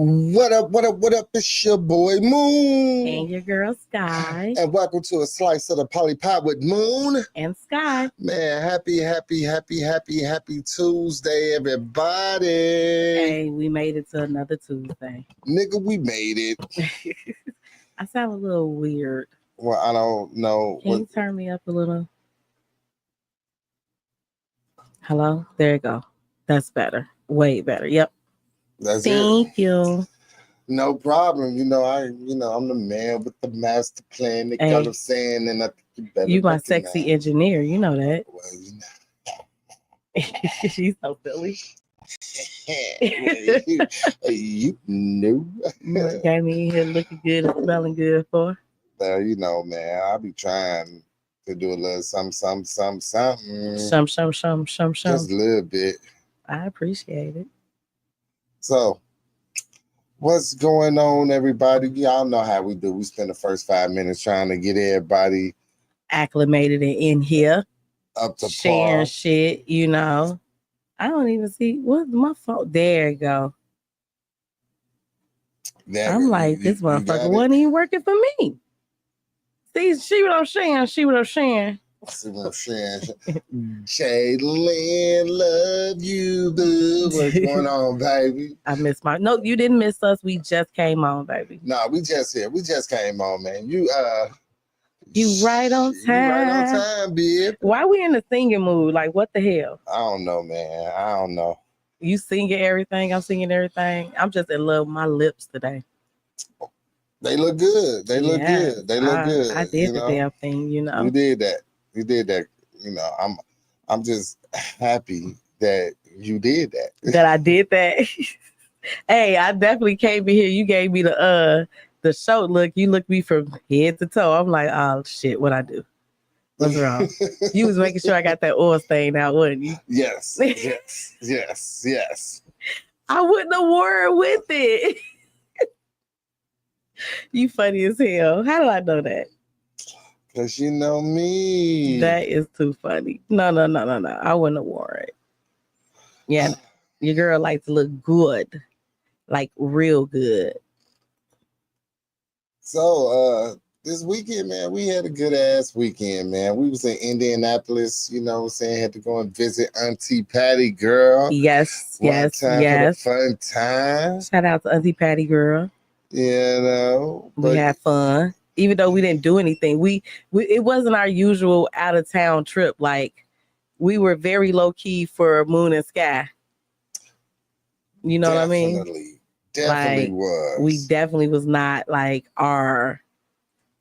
What up, what up, what up? It's your boy Moon. And your girl Sky. And welcome to a slice of the Polly Pop with Moon. And Sky. Man, happy Tuesday, everybody. Hey, we made it to another Tuesday. Nigga, we made it. I sound a little weird. Well, I don't know. Can you turn me up a little? Hello? There you go. That's better. Way better. Yep. Thank you. No problem. I'm the man with the master plan. You know what I'm saying? And I think you better. You my sexy engineer. You know that. Well, She's so silly. You knew. Got me here looking good and smelling good for. Man, I'll be trying to do a little something. Some. Just a little bit. I appreciate it. So, what's going on, everybody? Y'all know how we do. We spend the first 5 minutes trying to get everybody acclimated and in here. Up to sharing par. Shit, I don't even see what's my fault. There you go. I'm like, this motherfucker wasn't even working for me. See what I'm saying? See what I'm saying? Jalen, love you, boo. What's going on, baby? I missed No, you didn't miss us. We just came on, baby. No, we just here. We just came on, man. You right on time. You right on time, babe. Why we in the singing mood? Like, what the hell? I don't know, man. I don't know. You singing everything. I'm singing everything. I'm just in love with my lips today. They look good. They look good. They look good. I did the damn thing, You did that. You did that. I'm just happy that you did that. That I did that. Hey, I definitely came in here. You gave me the show look. You looked me from head to toe. I'm like, oh shit, what I do? What's wrong? You was making sure I got that oil stain out, wasn't you? Yes. I wouldn't have worn it with it. You funny as hell. How did I know that? Because you know me. That is too funny. No. I wouldn't have worn it. Yeah. Your girl likes to look good. Like real good. So this weekend, man, we had a good ass weekend, man. We was in Indianapolis, had to go and visit Auntie Patty girl. Yes. For a fun time. Shout out to Auntie Patty girl. We had fun. Even though we didn't do anything. We it wasn't our usual out of town trip. Like we were very low key for Moon and Sky. You know what I mean? Definitely was. We definitely was not like our,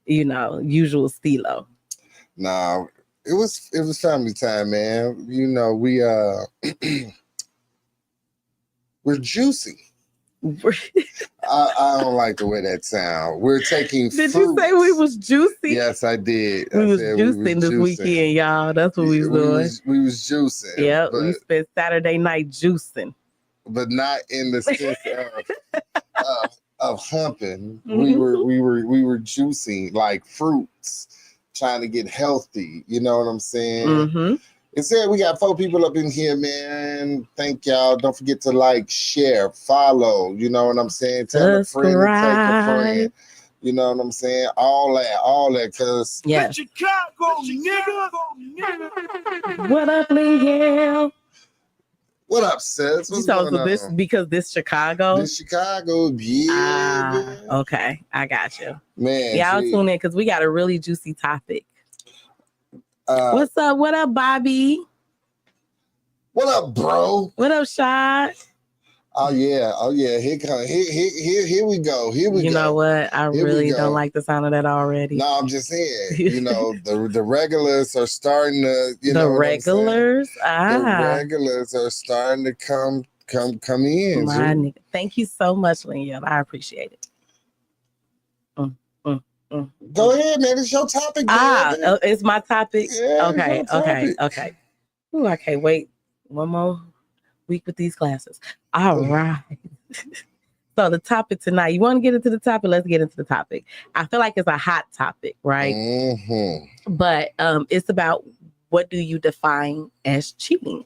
usual stilo. Nah, it was family time, man. We're juicy. I don't like the way that sounds. We're taking Did fruits. You say we was juicy? Yes, I did. We was juicing this weekend, y'all. That's what we was doing. We was juicing. Yeah, we spent Saturday night juicing. But not in the sense of humping. We were juicing like fruits, trying to get healthy. You know what I'm saying? Mm-hmm. It said we got 4 people up in here, man. Thank y'all. Don't forget to like, share, follow. You know what I'm saying? Tell a friend to take a friend. You know what I'm saying? All that, cause Chicago, nigga. What up, Lee? What up, sis? What's going on? This Chicago? This Chicago, yeah. Okay. I got you. Man. Y'all tune in because we got a really juicy topic. What's up? What up, Bobby? What up, bro? What up, Shad? Oh yeah. Here we go. You know what? I really don't like the sound of that already. No, I'm just saying. The regulars are starting to. The regulars. The regulars are starting to come in. My nigga. Thank you so much, Liam. I appreciate it. Go ahead, man. It's your topic. It's my topic. Yeah, Okay. Ooh, I can't wait. One more week with these classes. All right. So the topic tonight, you want to get into the topic? Let's get into the topic. I feel like it's a hot topic, right? Mm-hmm. But it's about what do you define as cheating,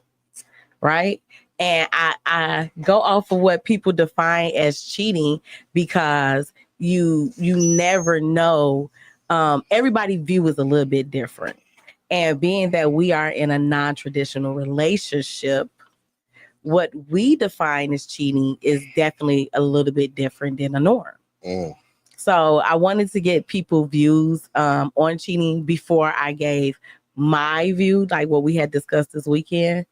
right? And I go off of what people define as cheating because you never know. Everybody view is a little bit different. And being that we are in a non-traditional relationship, what we define as cheating is definitely a little bit different than a norm. So I wanted to get people views on cheating before I gave my view, like what we had discussed this weekend.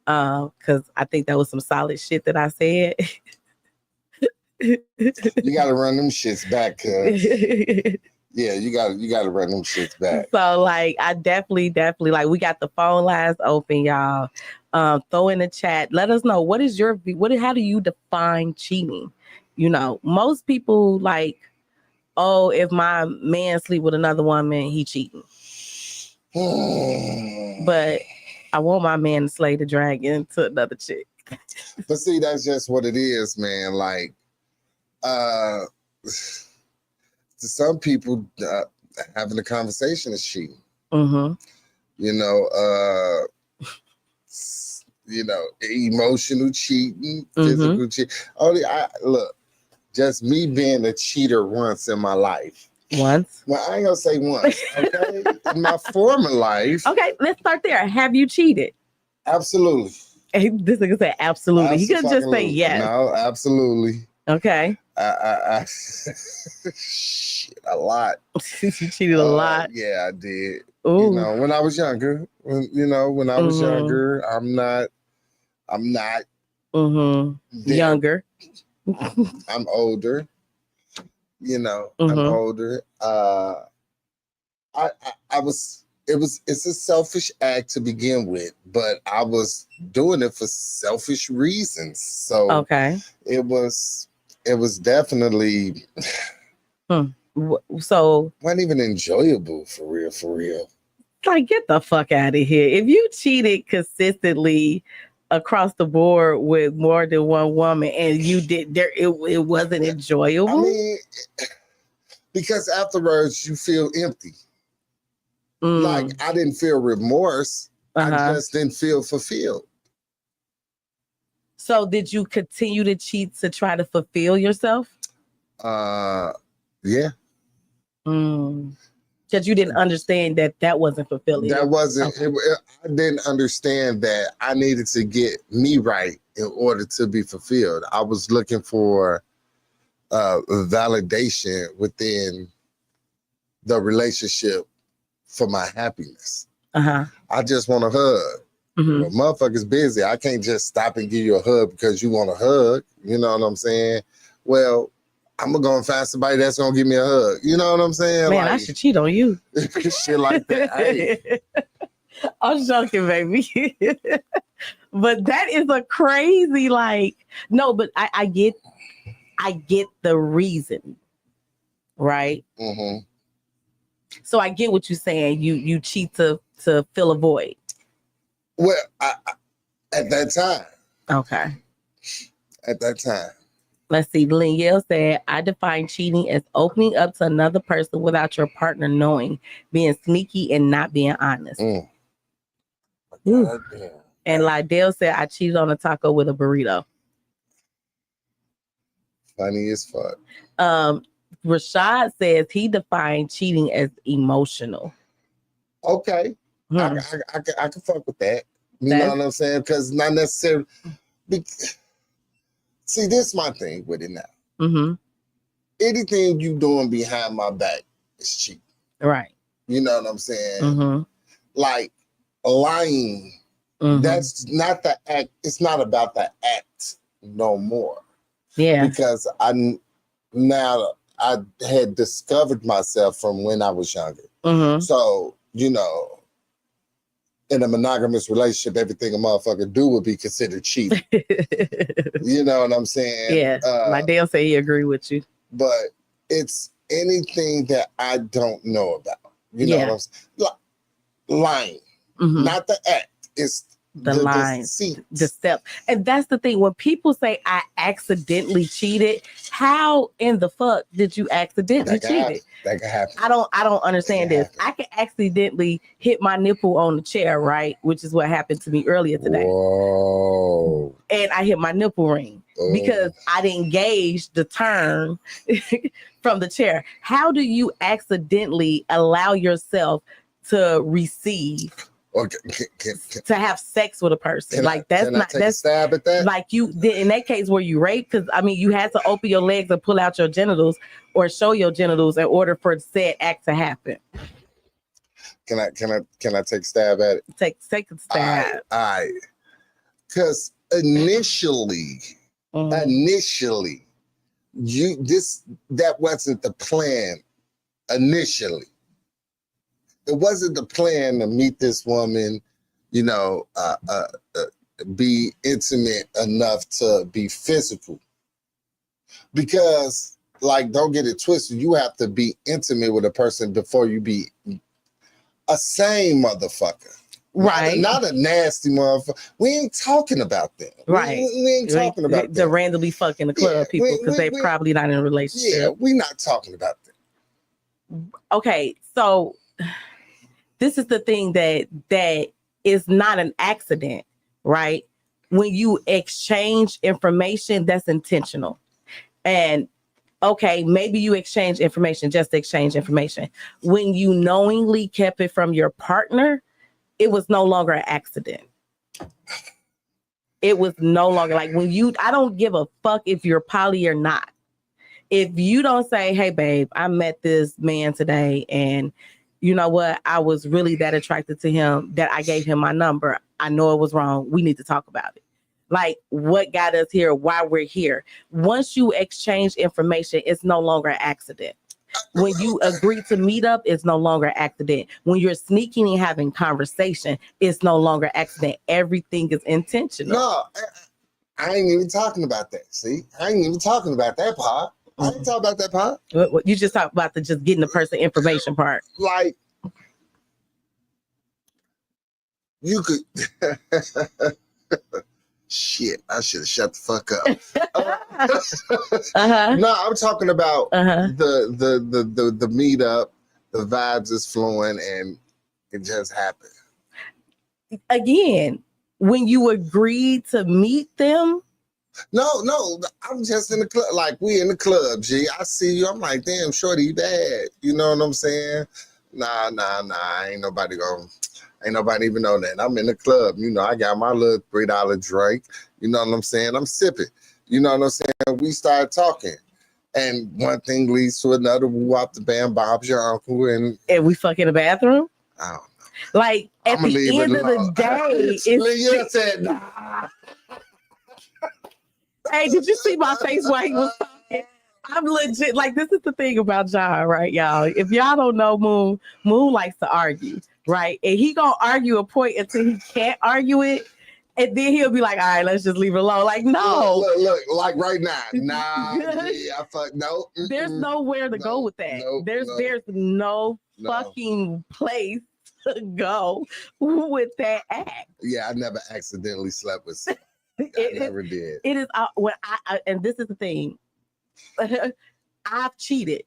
Because I think that was some solid shit that I said. You gotta run them shits back, cuz. Yeah, you gotta run them shits back. So like I definitely like we got the phone lines open, y'all. Throw in the chat. Let us know what is your how do you define cheating? You know, most people like, oh, if my man sleep with another woman, he cheating. But I want my man to slay the dragon to another chick. But see, that's just what it is, man. Like, to some people, having a conversation is cheating. Mm-hmm. Emotional cheating, physical cheating. Only look, just me being a cheater once in my life. Once? Well, I ain't gonna say once, okay? In my former life. Okay, let's start there. Have you cheated? Absolutely. This nigga said absolutely. He could just say yes. No, absolutely. Okay. Shit, a lot. You cheated a lot. Yeah, I did. Ooh. When I was younger. When I was younger, I'm not younger. I'm older. I'm older. It's a selfish act to begin with, but I was doing it for selfish reasons. So okay. It was definitely so wasn't even enjoyable for real. Like, get the fuck out of here. If you cheated consistently across the board with more than one woman and you did there, it wasn't enjoyable. I mean, because afterwards you feel empty. Like, I didn't feel remorse. I just didn't feel fulfilled. So did you continue to cheat to try to fulfill yourself? Yeah. Because you didn't understand that wasn't fulfilling. That wasn't. Okay. I didn't understand that I needed to get me right in order to be fulfilled. I was looking for validation within the relationship for my happiness. I just want a hug. Well, motherfucker's busy. I can't just stop and give you a hug because you want a hug. You know what I'm saying? Well, I'm gonna go and find somebody that's gonna give me a hug. You know what I'm saying? Man, I should cheat on you. Shit like that. Hey. I'm joking, baby. But that is a crazy, no, but I get the reason, right? So I get what you're saying. You cheat to fill a void. Well, at that time. Okay. At that time. Let's see. Lynn said, I define cheating as opening up to another person without your partner knowing, being sneaky and not being honest. And Lydell said, I cheated on a taco with a burrito. Funny as fuck. Rashad says he defined cheating as emotional. Okay. I can fuck with that. You know what I'm saying? Because not necessarily. See, this is my thing with it now. Anything you doing behind my back is cheating. Right. You know what I'm saying? Like lying. That's not the act. It's not about the act no more. Yeah. Because I had discovered myself from when I was younger. So, in a monogamous relationship, everything a motherfucker do would be considered cheating. You know what I'm saying? Yeah. My dad say he agree with you. But it's anything that I don't know about. You know what I'm saying? Lying. Not the act. It's the lines, the steps. And that's the thing. When people say I accidentally cheated, how in the fuck did you accidentally cheat? That can happen. I don't understand this. I can accidentally hit my nipple on the chair, right? Which is what happened to me earlier today. Whoa. And I hit my nipple ring because I didn't gauge the turn from the chair. How do you accidentally allow yourself to receive? Okay. To have sex with a person, that's a stab at that. Like you did in that case where you raped, because I mean you had to open your legs and pull out your genitals or show your genitals in order for said act to happen. Can I take a stab at it? Take a stab. All right. Because initially, that wasn't the plan. Initially. It wasn't the plan to meet this woman, be intimate enough to be physical. Because, don't get it twisted, you have to be intimate with a person before you be a sane motherfucker. Right. Not a nasty motherfucker. We ain't talking about that. Right. We ain't talking about that. The randomly fucking the club people because they probably not in a relationship. Yeah, we're not talking about that. Okay, so this is the thing that is not an accident, right? When you exchange information, that's intentional. And okay, maybe you exchange information just to exchange information. When you knowingly kept it from your partner, it was no longer an accident. It was no longer I don't give a fuck if you're poly or not. If you don't say, hey, babe, I met this man today and you know what? I was really that attracted to him that I gave him my number. I know it was wrong. We need to talk about it. What got us here, why we're here. Once you exchange information, it's no longer an accident. When you agree to meet up, it's no longer accident. When you're sneaking and having conversation, it's no longer accident. Everything is intentional. No, I ain't even talking about that. See, I ain't even talking about that part. I ain't talking about that part. You just talk about the just getting the person information part. You could. Shit, I should have shut the fuck up. No, I'm talking about the meetup, the vibes is flowing, and it just happened. Again, when you agreed to meet them. No, I'm just in the club. We in the club, G. I see you. I'm like, damn, shorty, you bad. You know what I'm saying? Nah. Ain't nobody even know that. I'm in the club. I got my little $3 drink. You know what I'm saying? I'm sipping. You know what I'm saying? We start talking. And one thing leads to another. We walk the band, Bob's your uncle. And we fuck in the bathroom? I don't know. At the end of the day, you said, nah. Hey, did you see my face while he was talking? I'm legit. This is the thing about John, right, y'all? If y'all don't know Moon likes to argue, right? And he gonna argue a point until he can't argue it. And then he'll be like, all right, let's just leave it alone. No. Look, right now. Nah, yeah, fuck, no. There's nowhere to go with that. There's no fucking place to go with that act. Yeah, I never accidentally slept with someone. I never did. It is when I and this is the thing. I've cheated,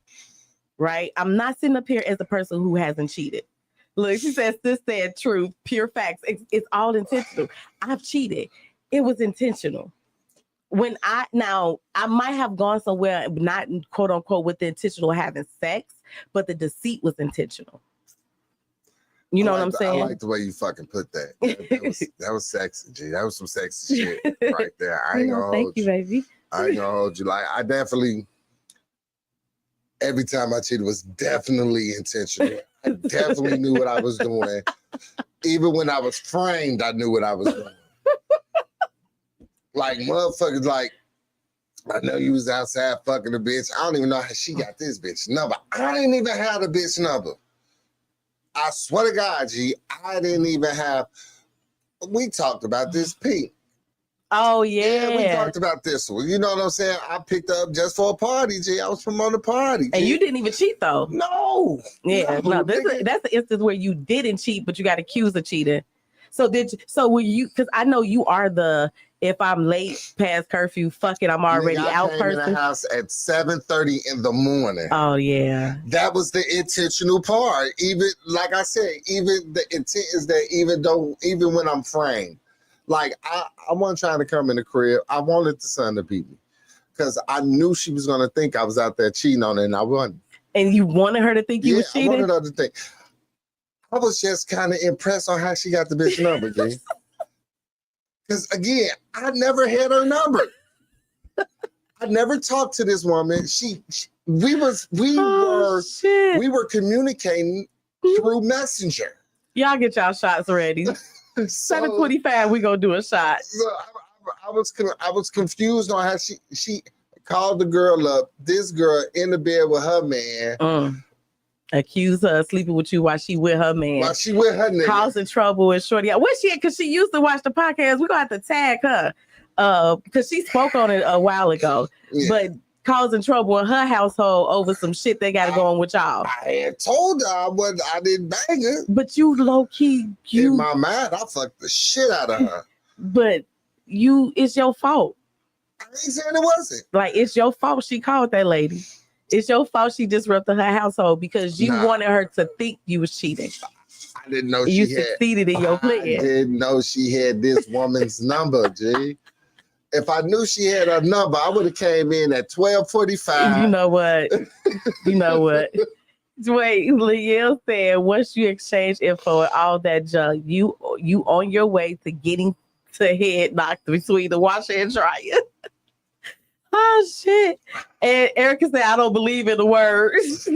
right? I'm not sitting up here as a person who hasn't cheated. Look, she says this said truth, pure facts. It's all intentional. I've cheated. It was intentional. When I might have gone somewhere, not quote unquote with the intentional having sex, but the deceit was intentional. You know what I'm saying? I like the way you fucking put that. That was sexy, G. That was some sexy shit right there. I ain't gonna hold you. Thank you, baby. I ain't gonna hold you. I definitely, every time I cheated was definitely intentional. I definitely knew what I was doing. Even when I was framed, I knew what I was doing. Motherfuckers, I know you was outside fucking a bitch. I don't even know how she got this bitch number. I didn't even have the bitch number. I swear to God, G, I didn't even have. We talked about this, Pete. Oh, yeah. We talked about this one. You know what I'm saying? I picked her up just for a party, G. I was promoting a party. G. And you didn't even cheat, though. No. Yeah. No, that's the instance where you didn't cheat, but you got accused of cheating. So were you, because I know you are the, if I'm late past curfew, fuck it, I'm already out came person. in the house at 7:30 in the morning. Oh yeah. That was the intentional part. Even like I said, even the intent is that even when I'm framed, like I wasn't trying to come in the crib. I wanted the son to beat me. Because I knew she was gonna think I was out there cheating on her, and I wasn't. And you wanted her to think you was cheating? I wanted her to think. I was just kind of impressed on how she got the bitch number, G. Because again, I never had her number. I never talked to this woman. We were communicating through Messenger. Y'all get y'all shots ready. 7:25, we gonna do a shot. So I was confused on how she called the girl up. This girl in the bed with her man. Accuse her of sleeping with you while she with her man. While she with her nigga. Causing trouble with Shorty. Where's she at? Because she used to watch the podcast. We're going to have to tag her. Because she spoke on it a while ago. Yeah. But causing trouble in her household over some shit they got to go on with y'all. I had told her I didn't bang her. But you low-key. In my mind, I fucked the shit out of her. But it's your fault. I ain't saying it wasn't. Like, it's your fault she called that lady. It's your fault she disrupted her household because you wanted her to think you was cheating. I didn't know you succeeded in your plan. I didn't know she had this woman's number, G. If I knew she had her number, I would have came in at 12:45. You know what? Wait, Liel said once you exchange info and all that junk, you on your way to getting to head knocked between the washer and dryer. Oh shit! And Erica said, "I don't believe in the words."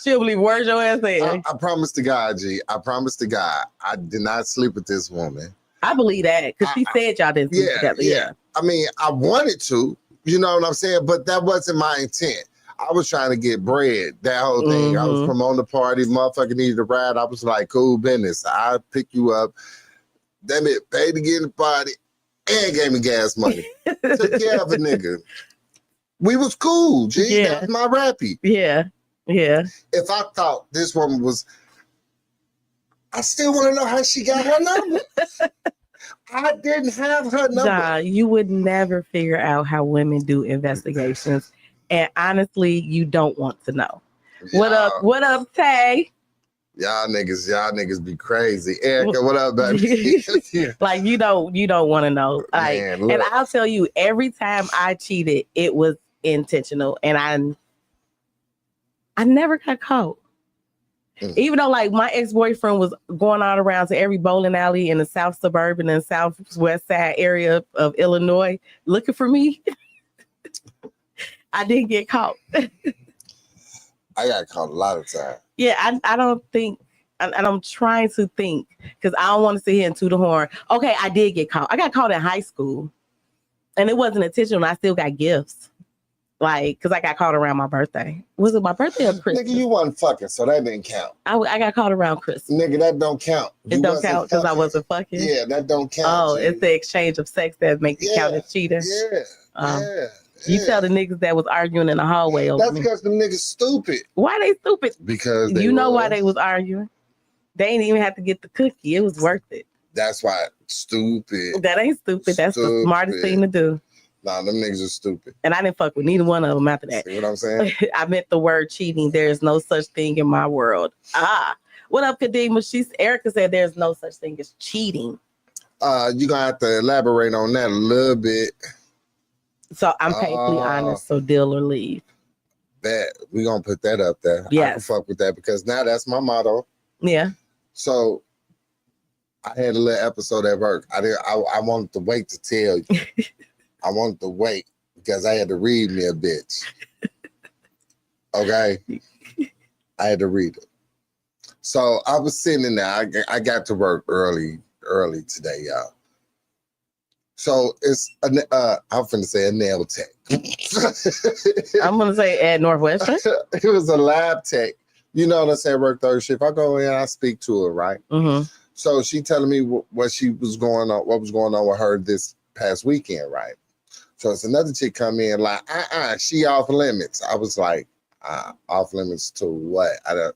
She'll believe words your ass said. I promise to God, G. I promise to God, I did not sleep with this woman. I believe that because she said y'all didn't sleep together. Yeah. I mean, I wanted to, you know what I'm saying, but that wasn't my intent. I was trying to get bread. That whole thing. I was promoting the party. Motherfucker needed a ride. I was like, cool business. I'll pick you up. Damn it, paid to get in the party and gave me gas money. Took care of a nigga. We was cool, G. Yeah. That's my rappy. Yeah. If I thought this woman was, I still want to know how she got her number. I didn't have her number. Nah, you would never figure out how women do investigations. And honestly, you don't want to know. What up, Tay? Y'all niggas be crazy. Erica, what up, baby? Like you don't want to know. Like, man, and I'll tell you, every time I cheated, it was intentional, and I never got caught. Even though like my ex-boyfriend was going all around to every bowling alley in the South Suburban and Southwest side area of Illinois looking for me, I didn't get caught. I got caught a lot of times. Yeah, I don't think, and I'm trying to think because I don't want to sit here and toot the horn. Okay, I did get caught. I got caught in high school, and it wasn't intentional. I still got gifts. Like, because I got caught around my birthday. Was it my birthday or Christmas? Nigga, you wasn't fucking, so that didn't count. I got caught around Christmas. Nigga, that don't count. It don't count because I wasn't fucking? Yeah, that don't count. Oh, it's the exchange of sex that makes it count as cheating? Yeah. You tell the niggas that was arguing in the hallway over That's because them niggas stupid. Why they stupid? Because you know why they was arguing. They ain't even have to get the cookie. It was worth it. That's why stupid. That ain't stupid. That's the smartest thing to do. Nah, them niggas are stupid. And I didn't fuck with neither one of them after that. See what I'm saying? I meant the word cheating. There is no such thing in my world. What up, Kadima? Erica said there's no such thing as cheating. You're gonna have to elaborate on that a little bit. So I'm painfully honest, so deal or leave. That we're gonna put that up there. Yeah. I can fuck with that because now that's my motto. Yeah. So I had a little episode at work. I wanted to wait to tell you. I wanted to wait because I had to read me a bitch. Okay? I had to read it. So I was sitting in there. I got to work early today, y'all. So it's I'm finna say a nail tech. I'm gonna say at Northwestern. It was a lab tech. You know what I'm saying? Work third shift. I go in, I speak to her, right? Mm-hmm. So she telling me what was going on with her this past weekend, right? So it's another chick come in like, she off limits. I was like, Off limits to what? I don't.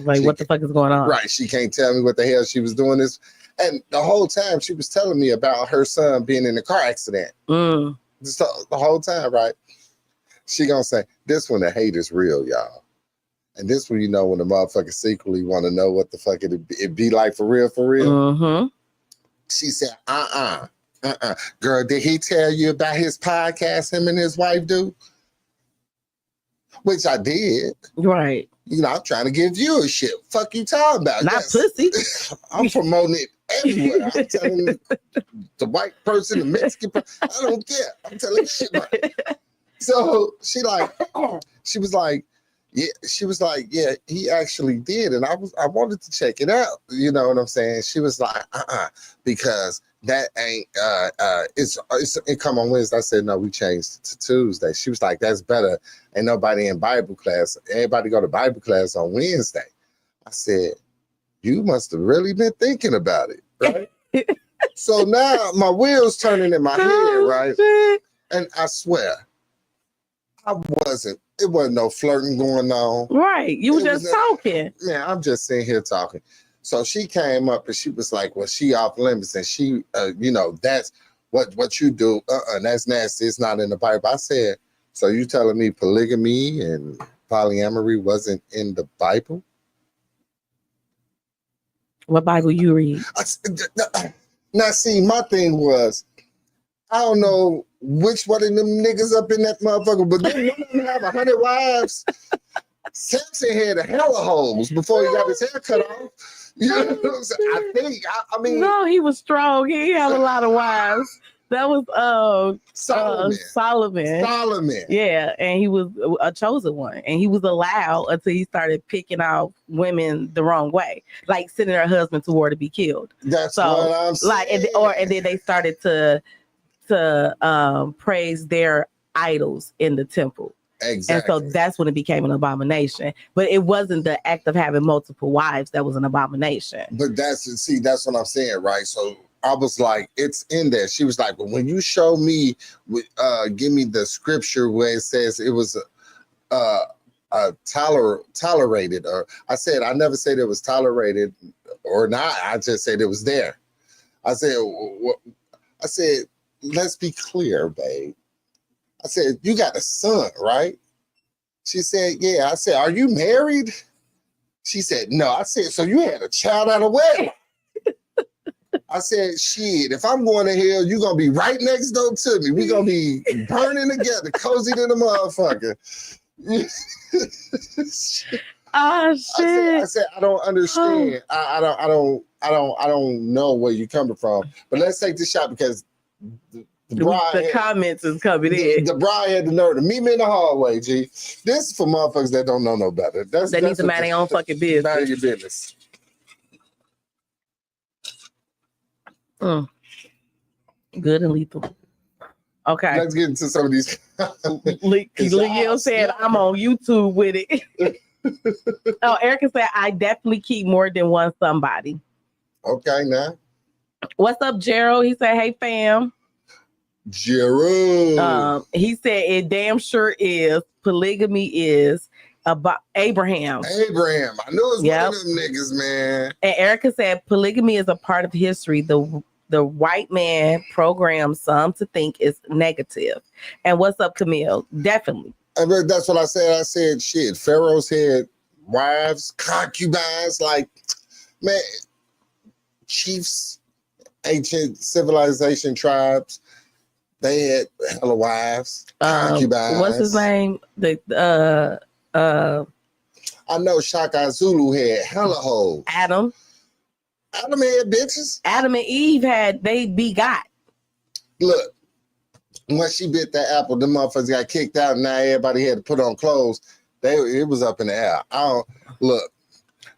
Like, what the fuck is going on? Right. She can't tell me what the hell she was doing this. And the whole time she was telling me about her son being in a car accident. So the whole time, right? She gonna say, this one, the hate is real, y'all. And this one, you know, when the motherfuckers secretly want to know what the fuck it be like for real, for real. Mm-hmm. She said, girl, did he tell you about his podcast him and his wife do? Which I did. Right. You know, I'm trying to give you a shit. Fuck you talking about? Not pussy. I'm promoting it everywhere. I'm telling the white person, the Mexican person, I don't care. I'm telling shit about it. So she was like, yeah, he actually did. And I wanted to check it out. You know what I'm saying? She was like, because that ain't it come on Wednesday. I said, no, we changed it to Tuesday. She was like, that's better. Ain't nobody in Bible class. Everybody go to Bible class on Wednesday. I said, you must have really been thinking about it, right? So now my wheels turning in my head, right? Shit. And I swear, it wasn't no flirting going on. Right. You were just talking. Yeah, I'm just sitting here talking. So she came up and she was like, well, she off limits. And she, you know, that's what you do. That's nasty. It's not in the Bible. I said, so you telling me polygamy and polyamory wasn't in the Bible? What Bible you read? Now, see, my thing was, I don't know which one of them niggas up in that motherfucker, but they have 100 wives. Samson had a hella holes before he got his hair cut off. You know what I'm saying? I mean. No, he was strong. He had a lot of wives. That was Solomon. Solomon. Yeah, and he was a chosen one. And he was allowed until he started picking out women the wrong way, like sending her husband to war to be killed. That's what I'm saying. Like, and then they started to praise their idols in the temple. Exactly. And so that's when it became an abomination. But it wasn't the act of having multiple wives that was an abomination. But that's what I'm saying, right? So I was like, it's in there. She was like, well, when you show me, give me the scripture where it says it was tolerated. Or I said, I never said it was tolerated or not. I just said it was there. I said, let's be clear, babe. I said, you got a son, right? She said, yeah. I said, are you married? She said, no. I said, so you had a child out of wedlock? I said, shit, if I'm going to hell, you're going to be right next door to me. We're going to be burning together, cozy to the motherfucker. Oh, shit. I said, I don't understand. I don't know where you're coming from. But let's take this shot because the comments is coming in. The bride had the nerve to meet me in the hallway, G. This is for motherfuckers that don't know no better. They need to mind their own fucking business. Mind your business. Good and lethal. Okay. Let's get into some of these. Leo said, I'm on YouTube with it. Oh, Erica said, I definitely keep more than one somebody. Okay, now. What's up, Gerald? He said, hey, fam. Gerald. He said, it damn sure is. Polygamy is about Abraham. I knew it was one of them niggas, man. And Erica said, polygamy is a part of history. The white man programmed some to think it's negative. And what's up, Camille? Definitely. That's what I said. I said, shit, pharaohs had wives, concubines, like, man, chiefs, ancient civilization tribes, they had hella wives, concubines. What's his name? I know Shaka Zulu had hella hoes. Adam had bitches. Adam and Eve they begot. Look, when she bit that apple, the motherfuckers got kicked out, and now everybody had to put on clothes. It was up in the air. Look.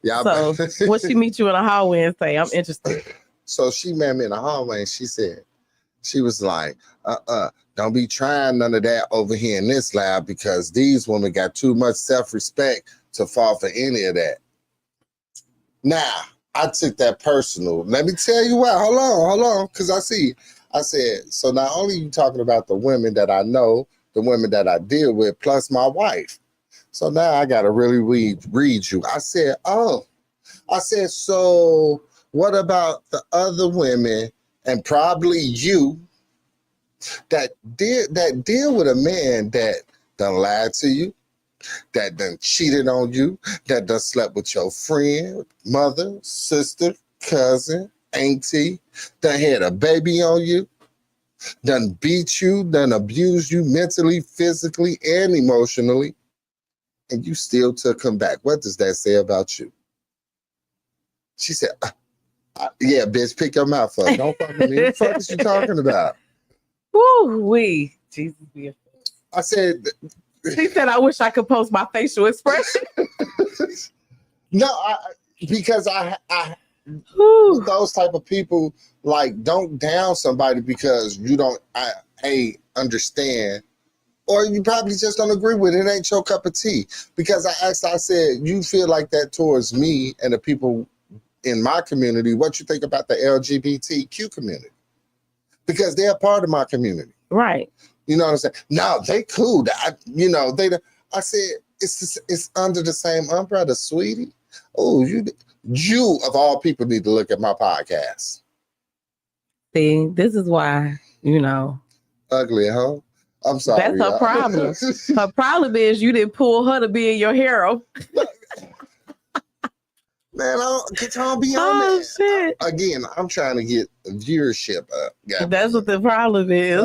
Y'all. So what she meet you in the hallway and say, I'm interested. So she met me in the hallway and she was like, don't be trying none of that over here in this lab because these women got too much self-respect to fall for any of that. Now, I took that personal. Let me tell you why. Hold on, because I said, so not only you talking about the women that I know, the women that I deal with, plus my wife. So now I gotta really read you. I said, so what about the other women and probably you that deal with a man that done lied to you, that done cheated on you, that done slept with your friend, mother, sister, cousin, auntie, done had a baby on you, done beat you, done abused you mentally, physically, and emotionally, and you still took him back. What does that say about you? She said, yeah, bitch, pick your mouth up. Don't fuck with me. What the fuck is you talking about? Woo, Jesus be. I said, he said, I wish I could post my facial expression. No, because I those type of people, like, don't down somebody because you don't understand, or you probably just don't agree with it. It ain't your cup of tea. Because I said, you feel like that towards me and the people in my community. What you think about the LGBTQ community? Because they're a part of my community. Right. You know what I'm saying? No, they cool. I said, it's under the same umbrella, sweetie. Oh, you of all people need to look at my podcast. See, this is why, Ugly, huh? I'm sorry. That's her problem. Her problem is you didn't pull her to be your hero. Man, don't be on that. Shit. Again, I'm trying to get viewership up. That's what the problem is.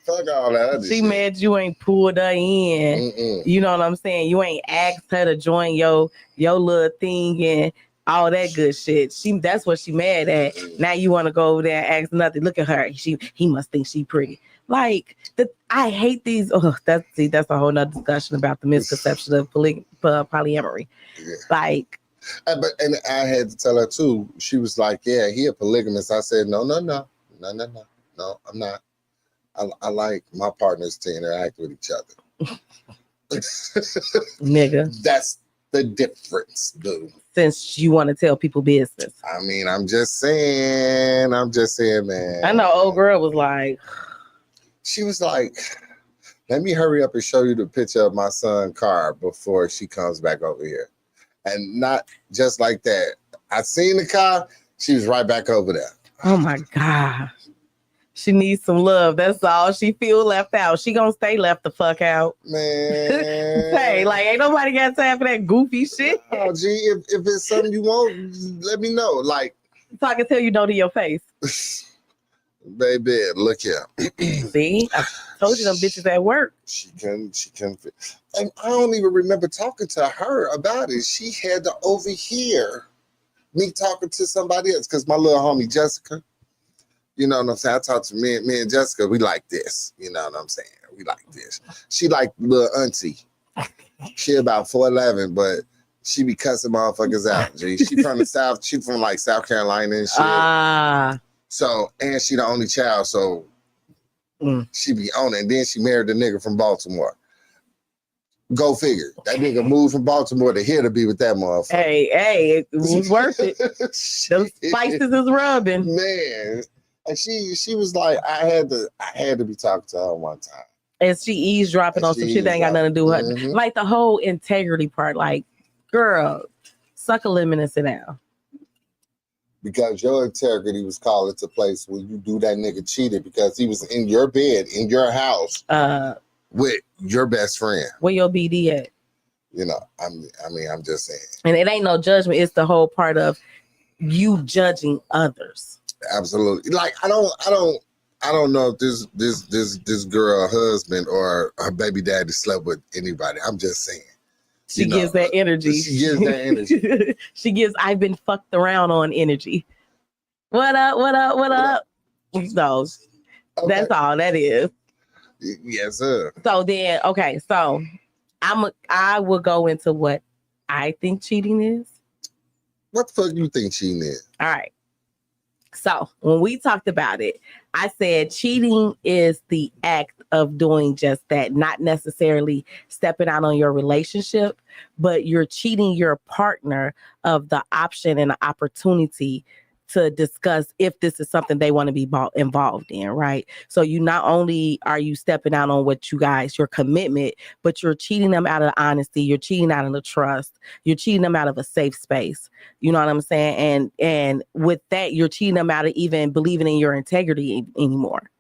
Fuck all that other she shit. Mad you ain't pulled her in. You know what I'm saying? You ain't asked her to join your little thing and all that good shit. That's what she mad at. Now you want to go over there and ask nothing. Look at her. He must think she pretty. Like, I hate these. Oh, that's a whole nother discussion about the misconception of polyamory. Yeah. Like. And I had to tell her too. She was like, "Yeah, he a polygamist." I said, "No, I'm not. I like my partners to interact with each other." Nigga, that's the difference, dude. Since you want to tell people business, I mean, I'm just saying, man. I know. Old girl was like, she was like, "Let me hurry up and show you the picture of my son's car before she comes back over here." And not just like that. I seen the car. She was right back over there. Oh my God. She needs some love. That's all. She feel left out. She gonna stay left the fuck out. Man. Hey, like, ain't nobody got time for that goofy shit. Oh, gee, if it's something you want, let me know. Like, so I can tell you no to your face. Baby, look here. See, I told you them bitches at work. She can fit. And I don't even remember talking to her about it. She had to overhear me talking to somebody else because my little homie Jessica, you know what I'm saying? I talked to me and Jessica, we like this. You know what I'm saying? We like this. She like little auntie. She about 4'11", but she be cussing motherfuckers out. G. She from the South. She from like South Carolina and shit. So, and she the only child, so she be on it. And then she married a nigga from Baltimore. Go figure. That nigga moved from Baltimore to here to be with that motherfucker. Hey, it was worth it. Those spices is rubbing. Man. And she was like, I had to be talking to her one time. And she eavesdropping on some shit that ain't got nothing to do with her. Mm-hmm. Like the whole integrity part, like, girl, suck a lemon and sit down. Because your integrity was called into place when you do that nigga cheated because he was in your bed, in your house, with your best friend. Where your BD at? You know, I'm just saying. And it ain't no judgment. It's the whole part of you judging others. Absolutely. Like, I don't know if this girl husband or her baby daddy slept with anybody. I'm just saying. She gives that energy. She gives that energy. She gives I've been fucked around on energy. What up? So that's all that is. Yes, sir. So then, okay, so I will go into what I think cheating is. What the fuck you think cheating is? All right. So when we talked about it, I said cheating is the act of doing just that, not necessarily stepping out on your relationship, but you're cheating your partner of the option and the opportunity to discuss if this is something they want to be involved in, right? So you not only are you stepping out on what you guys, your commitment, but you're cheating them out of honesty, you're cheating out of the trust, you're cheating them out of a safe space. You know what I'm saying? And with that, you're cheating them out of even believing in your integrity anymore.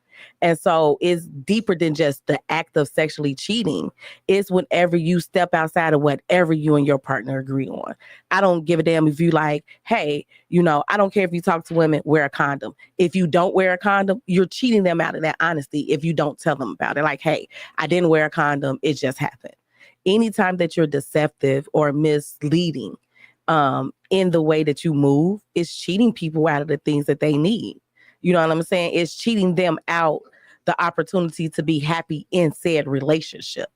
And so it's deeper than just the act of sexually cheating. It's whenever you step outside of whatever you and your partner agree on. I don't give a damn if you like, hey, you know, I don't care if you talk to women, wear a condom. If you don't wear a condom, you're cheating them out of that honesty if you don't tell them about it. Like, hey, I didn't wear a condom. It just happened. Anytime that you're deceptive or misleading in the way that you move, it's cheating people out of the things that they need. You know what I'm saying? It's cheating them out the opportunity to be happy in said relationship.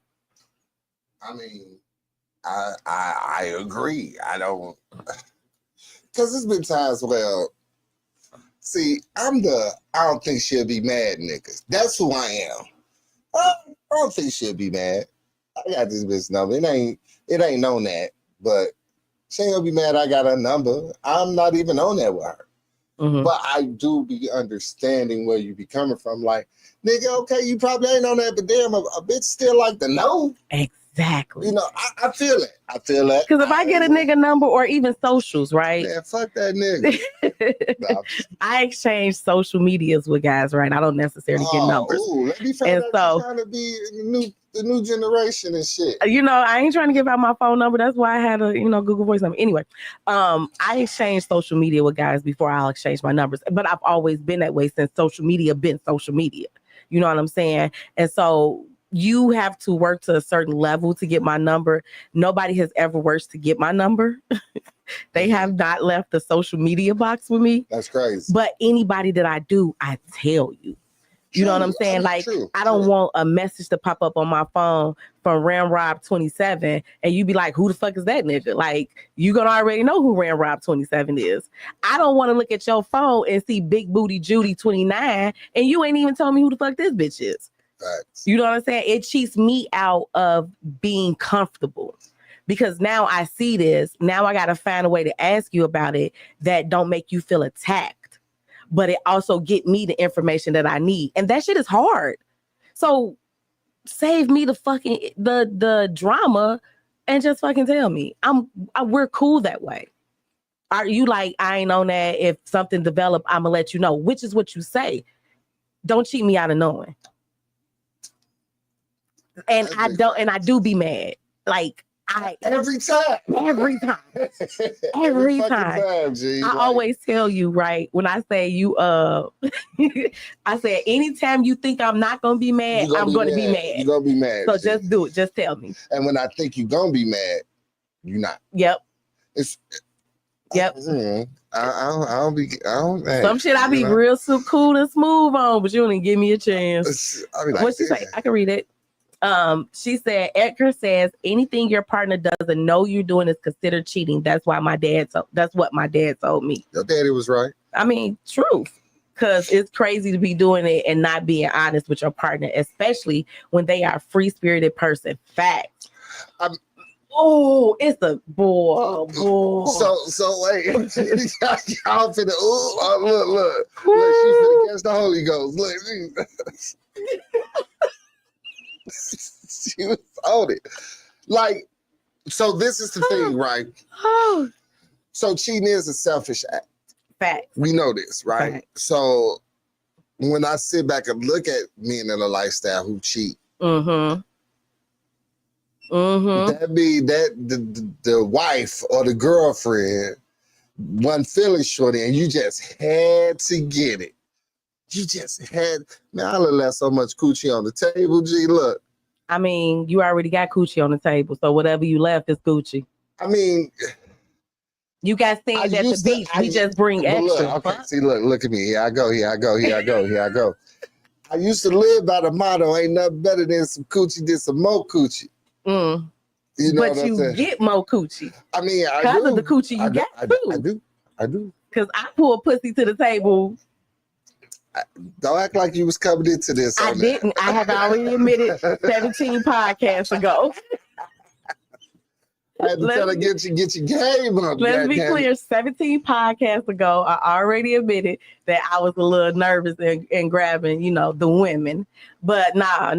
I mean, I agree. I don't, because there's been times where, see, I don't think she'll be mad, niggas. That's who I am. I don't think she'll be mad. I got this bitch number. It ain't known that, but she ain't gonna be mad I got her number. I'm not even on that with her. Mm-hmm. But I do be understanding where you be coming from. Like, nigga, okay, you probably ain't on that, but damn, a bitch still like to know. Exactly. You know, I feel it. I feel that. Because if I get a nigga number or even socials, right? Man, fuck that nigga. No. I exchange social medias with guys, right? I don't necessarily get numbers. Ooh, let me find out trying to be the new generation and shit. You know, I ain't trying to give out my phone number. That's why I had a, Google Voice number. Anyway, I exchange social media with guys before I'll exchange my numbers. But I've always been that way since social media been social media. You know what I'm saying? And so you have to work to a certain level to get my number. Nobody has ever worked to get my number. They have not left the social media box with me. That's crazy. But anybody that I do, I tell you. You know what I'm saying? Like, I don't want a message to pop up on my phone from Ramrob 27 and you be like, who the fuck is that nigga? Like, you gonna already know who Ramrob 27 is. I don't want to look at your phone and see Big Booty Judy 29 and you ain't even told me who the fuck this bitch is. Facts. You know what I'm saying? It cheats me out of being comfortable. Because now I see this. Now I got to find a way to ask you about it that don't make you feel attacked. But it also get me the information that I need. And that shit is hard. So save me the fucking the drama and just fucking tell me. We're cool that way. Are you like, I ain't on that. If something develop, I'm gonna let you know, which is what you say. Don't cheat me out of knowing. And I do be mad. Like, every time. G, I always tell you, right? When I say I said anytime you think I'm not gonna be mad, I'm gonna be mad. You're gonna be mad. So G. just do it. Just tell me. And when I think you're gonna be mad, you're not. Yep. I don't. Some shit I be real so cool and smooth on, but you don't even give me a chance. Like, what she say? I can read it. She said, Edgar says anything your partner doesn't know you're doing is considered cheating. That's what my dad told me. Your daddy was right. I mean, truth. Because it's crazy to be doing it and not being honest with your partner, especially when they are a free-spirited person. Fact. It's a bull. So wait. Y'all finna, look. She's finna catch the Holy Ghost. Look. She was on it. Like, so this is the thing, right? So cheating is a selfish act. Fact. We know this, right? Fact. So when I sit back and look at men in a lifestyle who cheat, that be that the wife or the girlfriend wasn't feeling shorty and you just had to get it. You just had, man, I left so much coochie on the table, G, look. I mean, you already got coochie on the table, so whatever you left is coochie. I mean, you got things at the beach. We just bring extra. Look, okay, see, look at me. Here I go. I used to live by the motto, ain't nothing better than some coochie than some more coochie. You know but you get more coochie. I mean, because of the coochie you got too. I do. Because I pull pussy to the table. Don't act like you was coming into this. I didn't. I have already admitted 17 podcasts ago. had to tell her get your game up. Let's be clear. 17 podcasts ago, I already admitted that I was a little nervous and grabbing, the women. But now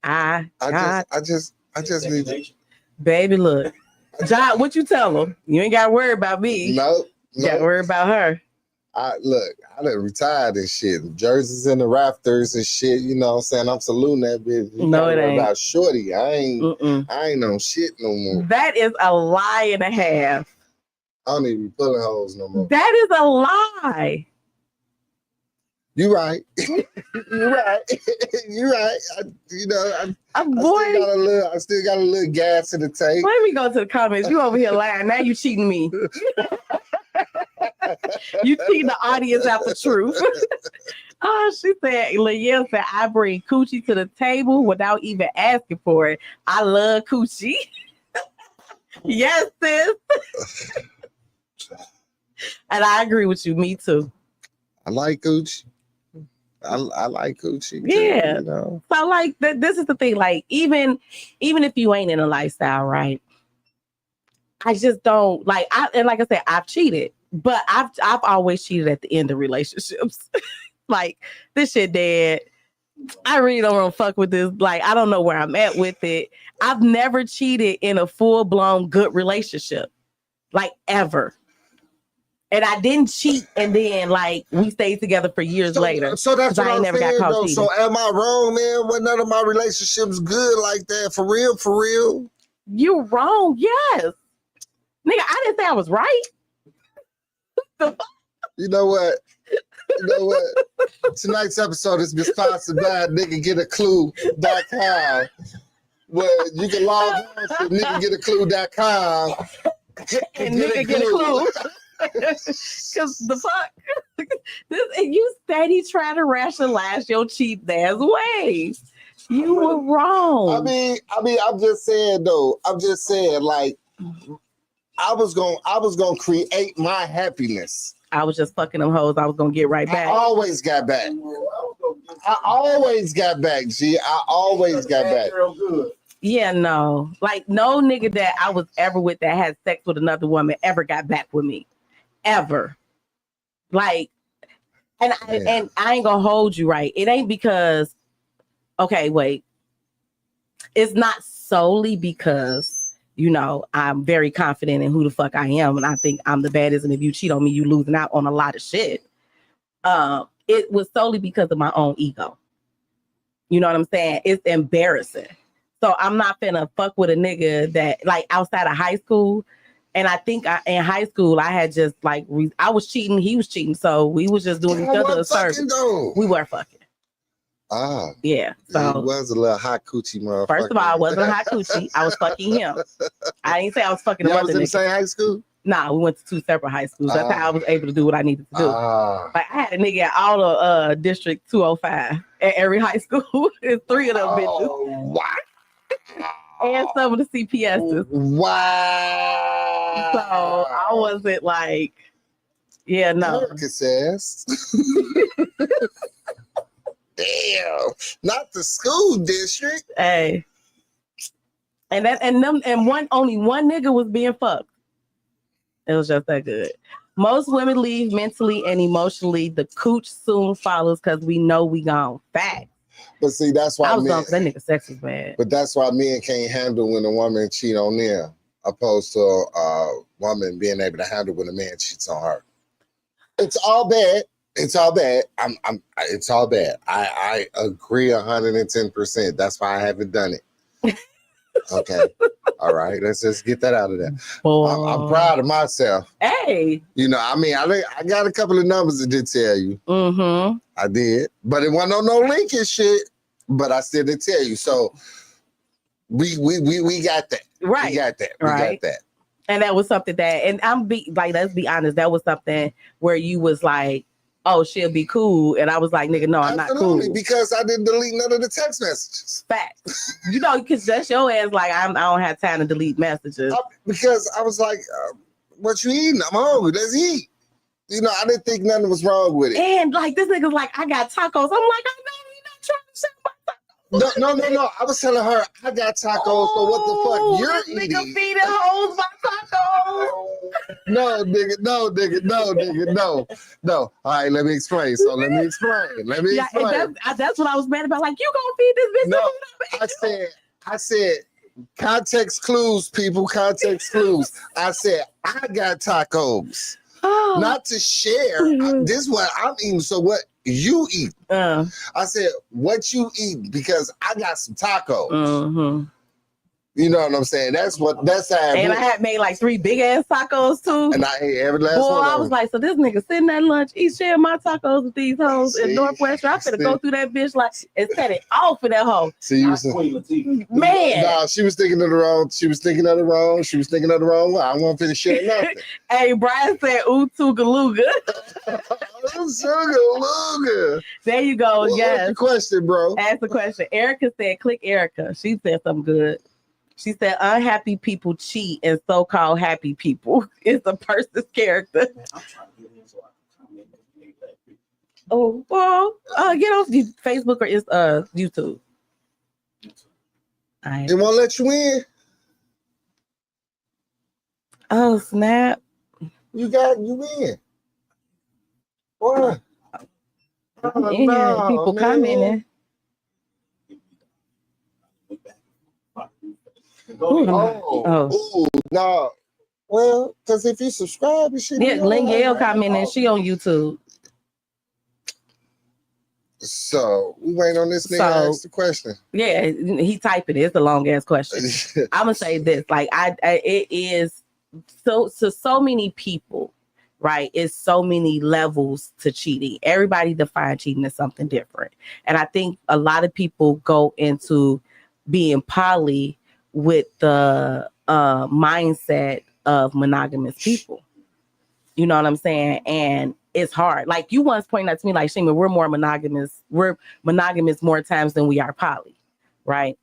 I just need to. Baby, look. John, what you tell them? You ain't got to worry about me. Nope. You got to worry about her. I done retired and shit. Jerseys in the rafters and shit. You know what I'm saying? I'm saluting that bitch. No, it ain't. About shorty. I ain't on shit no more. That is a lie and a half. I don't even be pulling hoes no more. That is a lie. You right. You're right. You're right. I still got a little gas in the tank. Let me go to the comments. You over here lying. Now you cheating me. You cheating the audience out the truth. Oh, she said, Liel said, I bring coochie to the table without even asking for it. I love coochie. Yes, sis. And I agree with you. Me too. I like coochie. I like coochie. Yeah. Too, So like this is the thing. Like even if you ain't in a lifestyle, right? I just don't like. Like I said, I've cheated, but I've always cheated at the end of relationships. Like this shit dead. I really don't want to fuck with this. Like I don't know where I'm at with it. I've never cheated in a full blown good relationship, like ever. And I didn't cheat, and then like we stayed together for years later. So that's what I ain't never saying, got caught cheating. So am I wrong, man? When none of my relationships good like that, for real, for real? You wrong, yes, nigga. I didn't say I was right. You know what? Tonight's episode is sponsored by niggagetaclue.com, where you can log on to niggagetaclue.com and nigga get a clue. Cause the fuck, you steady trying to rationalize your cheap ass ways. You were wrong. I mean, I'm just saying though. I'm just saying, like, I was gonna create my happiness. I was just fucking them hoes. I was gonna get right back. I always got back. G. I always got back. Real good. Yeah, no, like no nigga that I was ever with that had sex with another woman ever got back with me. Ever. Like, and I ain't gonna hold you, right. It ain't because, okay, wait. It's not solely because, I'm very confident in who the fuck I am. And I think I'm the baddest. And if you cheat on me, you losing out on a lot of shit. It was solely because of my own ego. You know what I'm saying? It's embarrassing. So I'm not finna fuck with a nigga that like outside of high school. And I think in high school, I had just like, I was cheating, he was cheating. So we was just doing each other a service. We were fucking. Ah. Yeah. So it was a little hot coochie motherfucker. First of all, I wasn't a hot coochie. I was fucking him. I didn't say I was fucking Y'all another was in nigga. the same high school? Nah, we went to two separate high schools. That's how I was able to do what I needed to do. Like I had a nigga at all the District 205 at every high school. There's 3 of them bitches. Wow. And some of the CPSs. Wow. So I wasn't like, yeah, no. America's ass. Damn. Not the school district. Hey. And only one nigga was being fucked. It was just that good. Most women leave mentally and emotionally. The cooch soon follows because we know we gone fat. But see, that's why I was gone because that nigga sex is bad. But that's why men can't handle when a woman cheat on them, opposed to a woman being able to handle when a man cheats on her. It's all bad. It's all bad. It's all bad. I agree 110%. That's why I haven't done it. Okay. All right. Let's just get that out of there. I'm proud of myself. Hey. I got a couple of numbers that did tell you. Mm-hmm. I did. But it wasn't on no Lincoln shit. But I still did tell you. So we got that. Right. We got that. We got that. And that was something that, and let's be honest, that was something where you was like, oh, she'll be cool. And I was like, nigga, no, I'm Absolutely, not cool. Because I didn't delete none of the text messages. Facts. Because that's your ass, like, I don't have time to delete messages. Because I was like, what you eating? I'm hungry. Let's eat. I didn't think nothing was wrong with it. And like, this nigga's like, I got tacos. I'm like, I know you're not trying to sell my tacos. No. I was telling her I got tacos, so what the fuck you're this eating? nigga feeding hoes my tacos. No, nigga, no. All right, let me explain. Yeah, and that's what I was mad about. Like, you gonna feed this bitch? No, I said, context clues, people, context clues. I said, I got tacos. Not to share. This is what I'm eating. So what you eat? I said, what you eat? Because I got some tacos. Mm-hmm. You know what I'm saying? That's how. And I had made like 3 big ass tacos too. And I ate every last one. I was like, so this nigga sitting at lunch, he's sharing my tacos with these hoes in Northwestern. I'm finna go through that bitch like and set it off for that hoe. See, you man. Nah, she was thinking of the wrong. She was thinking of the wrong one. I won't finish sharing nothing. Hey, Brian said, ooh, Toogaluga. Toogaluga. There you go. Yes. What's the question, bro? Ask the question. Erica said, click Erica. She said something good. She said, unhappy people cheat and so-called happy people. It's a person's character. Oh, well, get off Facebook or YouTube. It won't let you in. Oh, snap. You in. What? People commenting. No. Well, because if you subscribe, you should. Yeah, Lingale commenting. She on YouTube. So we wait on this nigga to ask the question. Yeah, he typing it. It's a long ass question. I'm gonna say this: like, it is so many people, right? It's so many levels to cheating. Everybody defines cheating as something different, and I think a lot of people go into being poly with the mindset of monogamous people. You know what I'm saying? And it's hard. Like, you once pointed out to me, like, Shima, we're monogamous more times than we are poly, right?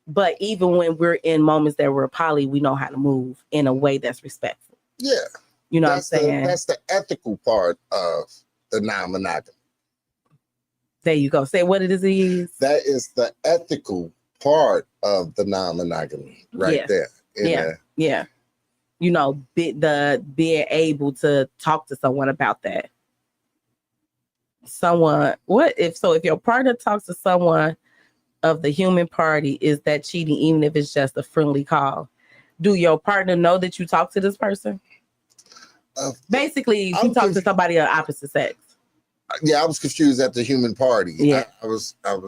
But even when we're in moments that we're poly, we know how to move in a way that's respectful. Yeah. You know what I'm saying? That's the ethical part of the non-monogamy. There you go. Say what it is. That is the ethical part of the non-monogamy right there. Yeah. You know, being able to talk to someone about that. If your partner talks to someone of the human party, is that cheating, even if it's just a friendly call? Do your partner know that you talk to this person? Basically, you talk to somebody of opposite sex. Yeah, I was confused at the human party. Yeah, I was that of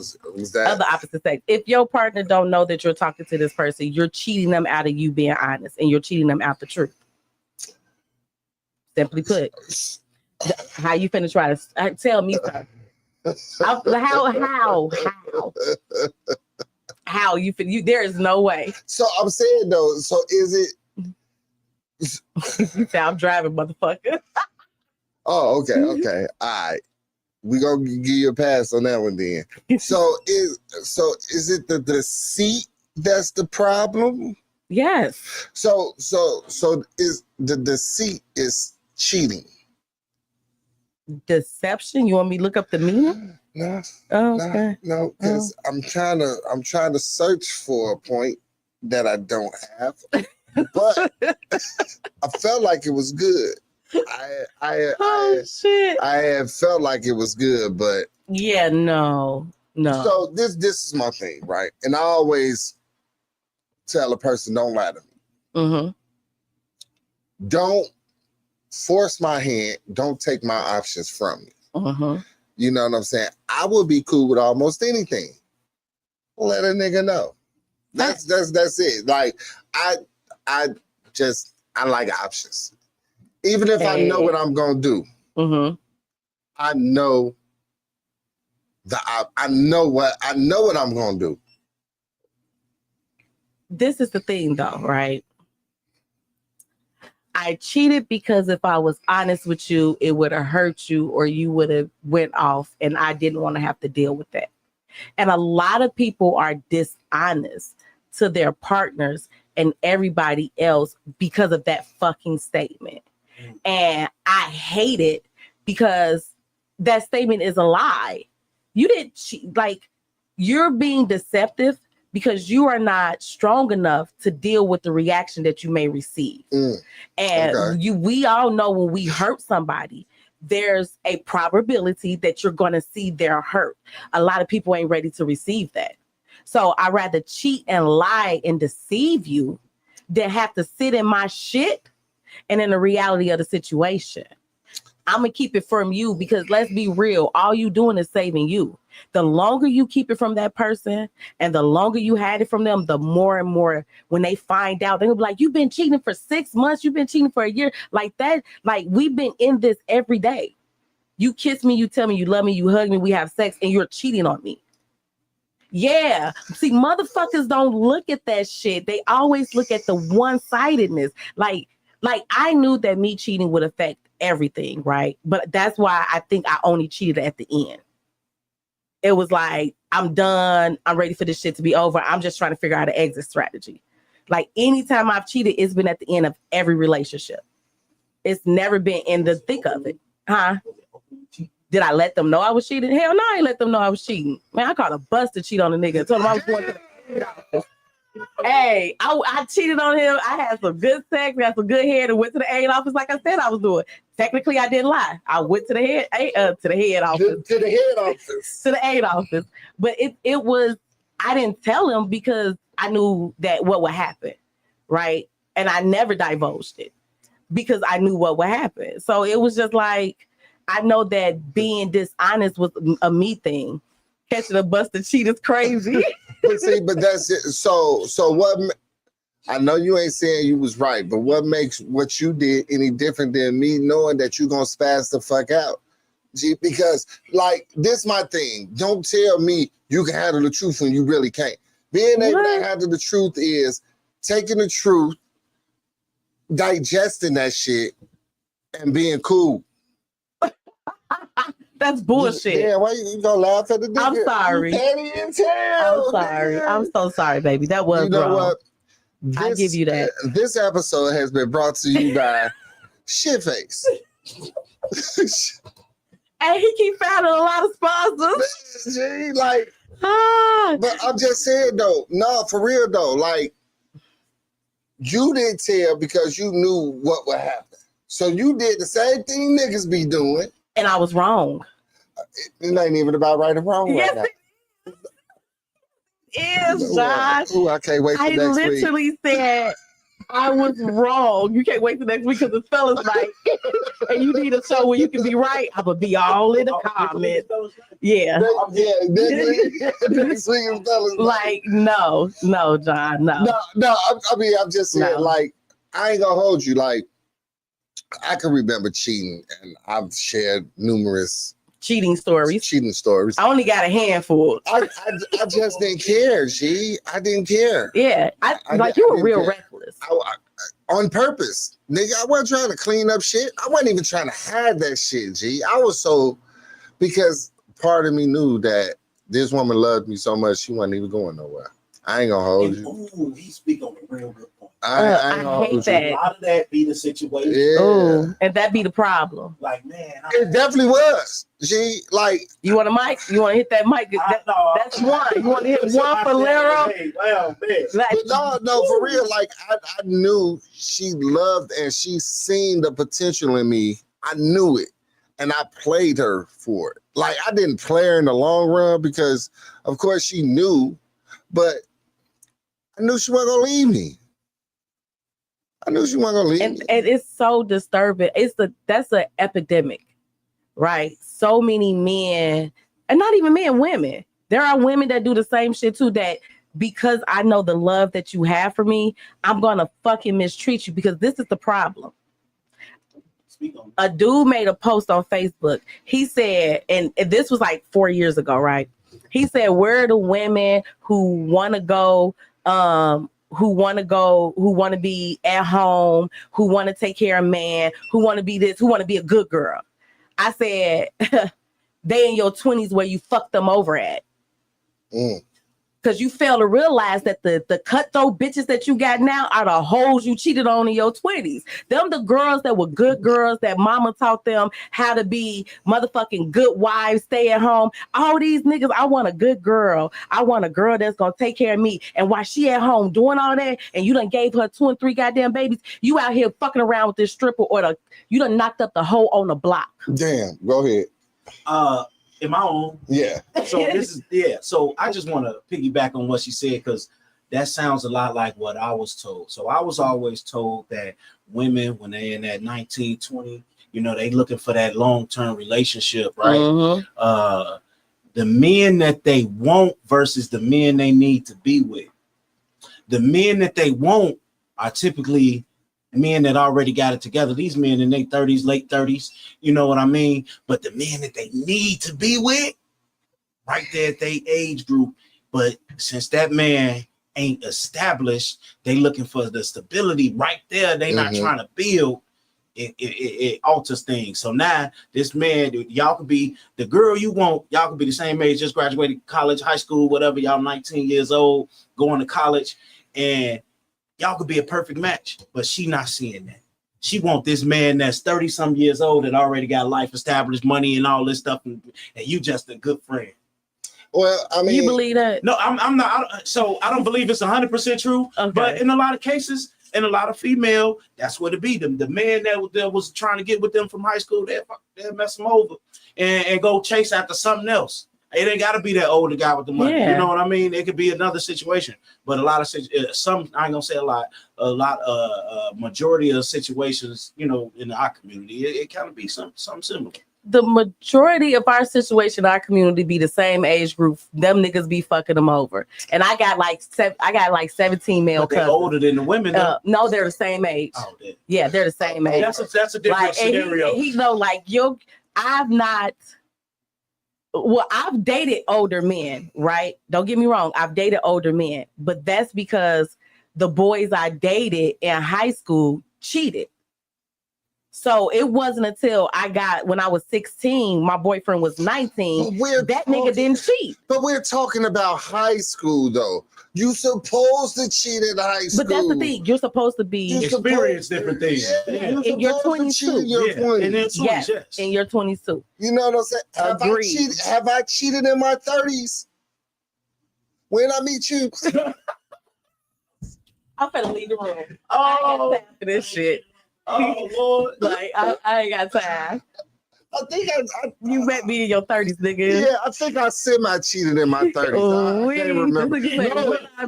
the opposite sex. If your partner don't know that you're talking to this person, you're cheating them out of you being honest, and you're cheating them out the truth. Simply put, how you finna try to tell me something? How you fin? There is no way. So I'm saying though. So is it? I'm driving, motherfucker. Oh, okay. All right. We gonna give you a pass on that one then. So is it the deceit that's the problem? Yes. So is the deceit is cheating? Deception? You want me to look up the meaning? No. Okay. No, because I'm trying to search for a point that I don't have, but I felt like it was good. Shit. I had felt like it was good, but no. So this is my thing, right? And I always tell a person, don't lie to me. Mm-hmm. Don't force my hand. Don't take my options from me. Mm-hmm. You know what I'm saying? I will be cool with almost anything. Let a nigga know. That's it. Like I like options. Even if I know what I'm gonna do, I know what I'm gonna do. This is the thing, though, right? I cheated because if I was honest with you, it would have hurt you, or you would have went off, and I didn't want to have to deal with that. And a lot of people are dishonest to their partners and everybody else because of that fucking statement. And I hate it because that statement is a lie. You didn't cheat. Like, you're being deceptive because you are not strong enough to deal with the reaction that you may receive. And we all know when we hurt somebody, there's a probability that you're going to see their hurt. A lot of people ain't ready to receive that. So I'd rather cheat and lie and deceive you than have to sit in my shit and in the reality of the situation. I'm going to keep it from you because let's be real. All you doing is saving you. The longer you keep it from that person and the longer you had it from them, the more and more when they find out, they're gonna be like, you've been cheating for 6 months. You've been cheating for a year like that. Like we've been in this every day. You kiss me, you tell me you love me, you hug me, we have sex and you're cheating on me. Yeah. See, motherfuckers don't look at that shit. They always look at the one-sidedness. Like I knew that me cheating would affect everything, right? But that's why I think I only cheated at the end. It was like, I'm done. I'm ready for this shit to be over. I'm just trying to figure out an exit strategy. Like anytime I've cheated, it's been at the end of every relationship. It's never been in the thick of it. Huh? Did I let them know I was cheating? Hell no, I ain't let them know I was cheating. Man, I called a bus to cheat on a nigga. Told him I was going to the office. Hey, I cheated on him. I had some good sex, we had some good head, and went to the aid office like I said I was doing. Technically, I didn't lie. I went to the head office. To the head office. To the aid office. But it was, I didn't tell him because I knew that what would happen, right? And I never divulged it because I knew what would happen. So it was just like, I know that being dishonest was a me thing. Catching a bus to cheat is crazy. but that's it. So what? I know you ain't saying you was right, but what makes what you did any different than me knowing that you gonna spaz the fuck out? G, because like this my thing. Don't tell me you can handle the truth when you really can't. Being able to handle the truth is taking the truth, digesting that shit, and being cool. That's bullshit. Yeah, why you gonna laugh at the nigga? I'm sorry. I'm sorry. Man. I'm so sorry, baby. That was you know wrong. What? I give you that. This episode has been brought to you by Shitface. And he keep finding a lot of sponsors. But I'm just saying though, no, for real though, like you didn't tell because you knew what would happen. So you did the same thing niggas be doing. And I was wrong. It ain't even about right or wrong right now. Is Josh. Ooh, I can't wait for next week. I literally said I was wrong. You can't wait till next week because the fella's right. And you need a show where you can be right. I'm going to be all in the comments. Yeah. Next week is fellas. Like, no, John, no. No, I mean, I'm just saying, like, I ain't going to hold you. Like, I can remember cheating, and I've shared numerous cheating stories. I only got a handful. I just didn't care, G. I didn't care. Yeah, you were real reckless. On purpose, nigga. I wasn't trying to clean up shit. I wasn't even trying to hide that shit, G. I was because part of me knew that this woman loved me so much, she wasn't even going nowhere. I ain't gonna hold you. Ooh, he speak on a real good point. I ain't gonna hold that. A lot of that be the situation. Yeah. Ooh, and that be the problem. Like, man. It definitely was. G, like. You want a mic? You want to hit that mic? That's one. You want to hit one for Lero? Hey, well, man. But no, for real. Like, I knew she loved and she seen the potential in me. I knew it. And I played her for it. Like, I didn't play her in the long run because, of course, she knew. But I knew she wasn't going to leave me. I knew she wasn't going to leave me. And it's so disturbing. That's an epidemic, right? So many men, and not even men, women. There are women that do the same shit too, that because I know the love that you have for me, I'm going to fucking mistreat you because this is the problem. A dude made a post on Facebook. He said, and this was like 4 years ago, right? He said, where are the women who want to go, who want to be at home, who want to take care of man, who want to be this, who want to be a good girl? I said, they in your 20s where you fucked them over at. Because you fail to realize that the cutthroat bitches that you got now are the hoes you cheated on in your 20s. Them the girls that were good girls that mama taught them how to be motherfucking good wives, stay at home. All these niggas, I want a good girl. I want a girl that's gonna take care of me. And while she at home doing all that, and you done gave her 2 and 3 goddamn babies, you out here fucking around with this stripper or you done knocked up the hoe on the block. Damn, go ahead. Am I on? Yeah. So So I just want to piggyback on what she said because that sounds a lot like what I was told. So I was always told that women, when they're in that 19, 20, they looking for that long-term relationship, right? Mm-hmm. The men that they want versus the men they need to be with. The men that they want are typically men that already got it together. These men in their 30s, late 30s, you know what I mean? But the men that they need to be with, right there at their age group. But since that man ain't established, they looking for the stability right there. They not trying to build. It alters things. So now this man, y'all could be the girl you want. Y'all could be the same age, just graduated college, high school, whatever. Y'all 19 years old, going to college, and y'all could be a perfect match, but she not seeing that. She want this man that's 30-some years old that already got life established, money and all this stuff, and you just a good friend. Well, I mean, you believe that? No, I'm not. So I don't believe it's 100% true. Okay. But in a lot of cases, and a lot of female, that's what it be. The man that was trying to get with them from high school, they'll mess them over and go chase after something else. It ain't got to be that older guy with the money. Yeah. You know what I mean? It could be another situation. But a lot of some, I ain't gonna say a lot, majority of situations, in our community, it kind of be something similar. The majority of our situation, our community, be the same age group. Them niggas be fucking them over. And I got like 17 male cousins. They're older than the women. No, they're the same age. Oh, yeah, they're the same age. That's a different scenario. He know, like, I've dated older men, right? Don't get me wrong. I've dated older men, but that's because the boys I dated in high school cheated. So it wasn't until when I was 16, my boyfriend was 19, that nigga didn't cheat. But we're talking about high school, though. You supposed to cheat in high school. But that's the thing. You're supposed to be experience different things. Yeah. In your 22. In your 20s. Yes, in your 22. You know what I'm saying? Have I cheated in my 30s? When I meet you? I'm finna leave the room. Oh, I ain't got time for this shit. Oh Lord! Like I ain't got time. I think you met me in your 30s, nigga. Yeah, I think I semi-cheated in my 30s. I can't remember.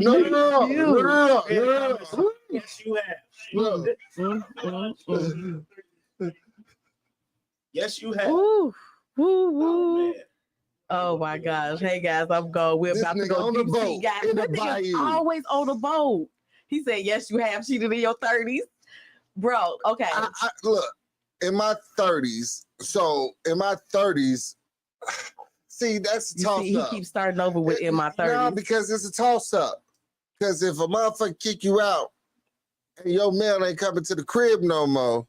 No. Yes, you have. Yes, you have. Ooh. Oh my gosh! Hey guys, I'm going. We're about to go on the boat. Guys, that nigga's always on the boat. He said, "Yes, you have cheated in your 30s." Bro, okay. Look, in my 30s. So in my 30s, see, that's a toss-up. He keeps starting over with in my 30s. No, because it's a toss-up. Because if a motherfucker kick you out and your mail ain't coming to the crib no more,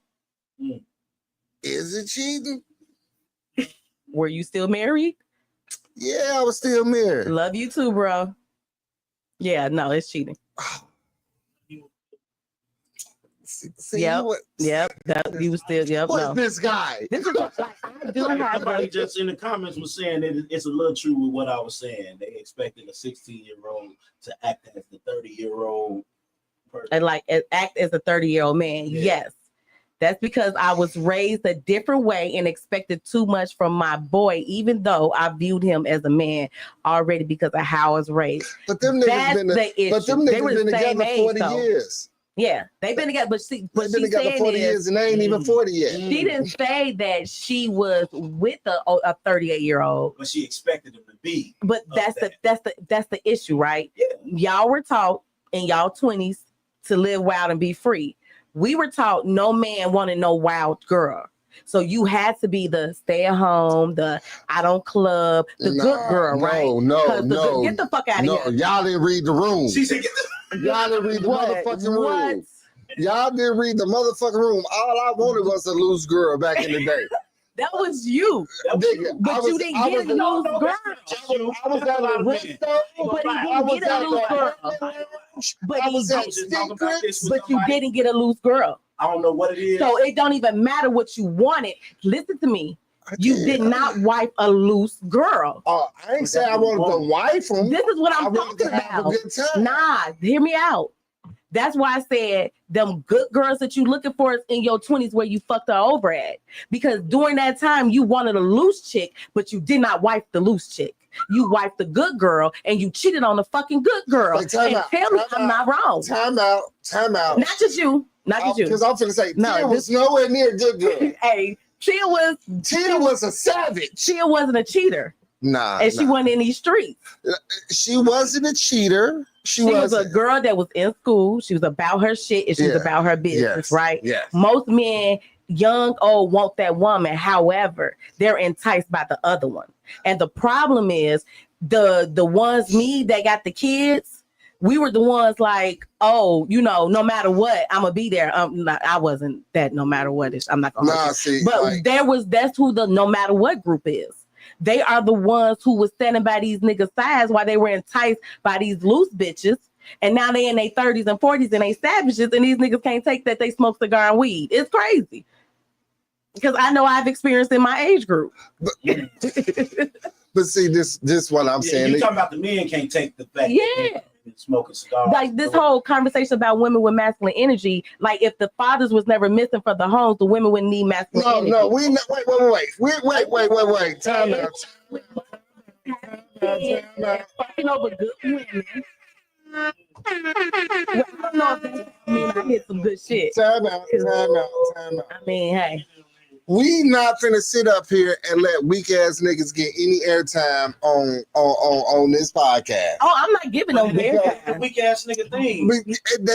is it cheating? Were you still married? Yeah, I was still married. Love you too, bro. Yeah, no, it's cheating. See, yep. That you was still. Yep. What's this guy? This is like I do have. Somebody just in the comments was saying that it's a little true with what I was saying. They expected a 16-year-old to act as the 30-year-old person. And like act as a 30-year-old man. Yeah. Yes, that's because I was raised a different way and expected too much from my boy, even though I viewed him as a man already because of how I was raised. But them niggas been together 40 years. Yeah, they've been together, but they've been together 40 years and they ain't even 40 yet. She didn't say that she was with a 38-year-old, but she expected him to be. But that's the issue, right? Yeah. Y'all were taught in y'all 20s to live wild and be free. We were taught no man wanted no wild girl. So you had to be the stay at home, the I don't club, the good girl, right? No. Get the fuck out of here. Y'all didn't read the room. She said, y'all didn't read the motherfucking room. Y'all didn't read the motherfucking room. All I wanted was a loose girl back in the day. That was you. But you didn't get a loose girl. I was at a restaurant, But he didn't get a loose girl. But you didn't get a loose girl. I don't know what it is. So it don't even matter what you wanted. Listen to me. You did not wife a loose girl. I ain't say I wanted to wife him. This is what I'm talking about. Nah, hear me out. That's why I said them good girls that you looking for is in your 20s where you fucked her over at. Because during that time, you wanted a loose chick, but you did not wife the loose chick. You wifed the good girl and you cheated on the fucking good girl. Wait, tell me I'm not wrong. Time out. Not just you. Because I'm finna say, Tia was nowhere near a good girl. Hey, Tia was a savage. Tia wasn't a cheater. Nah. And she wasn't in these streets. She wasn't a cheater. She was a girl that was in school. She was about her shit and she was about her business, right? Yes. Most men, young, old, want that woman. However, they're enticed by the other one. And the problem is the ones that got the kids, we were the ones like, oh, no matter what, I'm gonna be there. I wasn't that no matter what. I'm not gonna. That's who the no matter what group is. They are the ones who was standing by these niggas' sides while they were enticed by these loose bitches. And now they in their 30s and 40s and they savages, and these niggas can't take that they smoke cigar and weed. It's crazy. Because I know I've experienced in my age group. But see, this what I'm saying. You're talking about the men can't take the fact that smoking cigars. Like this whole conversation about women with masculine energy, like if the fathers was never missing for the homes, the women wouldn't need masculine energy. No, wait. Time out. Fucking over good women. I don't know if I hit some good shit. Time out. I mean, hey. We not finna sit up here and let weak ass niggas get any airtime on this podcast. Oh, I'm not giving no airtime. The weak ass nigga thing.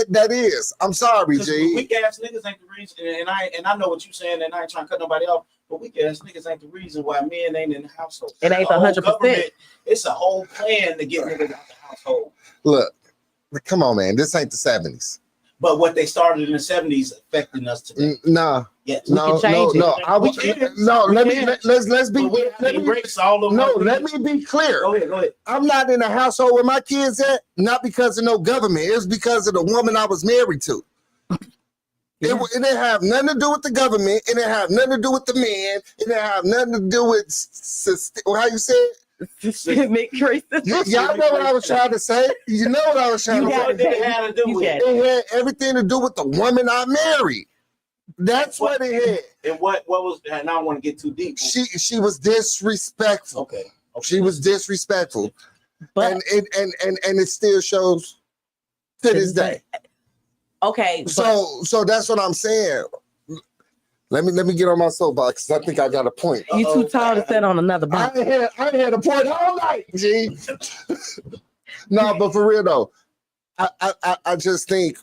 That is. I'm sorry, G. Weak ass niggas ain't the reason, and I know what you're saying, and I ain't trying to cut nobody off. But weak ass niggas ain't the reason why men ain't in the household. It ain't 100%. It's a whole plan to get niggas out the household. Look, come on, man. This ain't the 70s. But what they started in the 70s affecting us today. Nah. Yes. No. Let's be clear. Go ahead. I'm not in the household where my kids at, not because of no government. It's because of the woman I was married to. It didn't have nothing to do with the government. It didn't have nothing to do with the man. It didn't have nothing to do with how you say it? Systemic racism. Y'all know what I was trying to say. You know what I was trying to say. It had to do with it. It had everything to do with the woman I married. That's what it had. And what was? And I don't want to get too deep. She was disrespectful. Okay. She was disrespectful, but and it still shows to this day. Okay. So that's what I'm saying. Let me get on my soapbox because I think I got a point. You too tall to sit on another box. I had a point all night, G. No, but for real though, I just think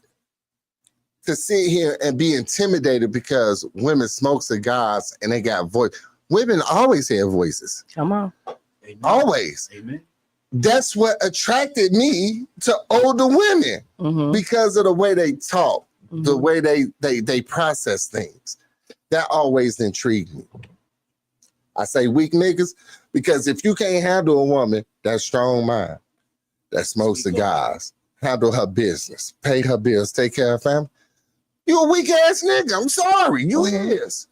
to sit here and be intimidated because women smoke cigars and they got voice. Women always have voices. Come on. Amen. Always. Amen. That's what attracted me to older women because of the way they talk, the way they process things. That always intrigued me. I say weak niggas because if you can't handle a woman that's strong mind, that smokes cigars, handle her business, pay her bills, take care of her family, you a weak ass nigga. I'm sorry, you is.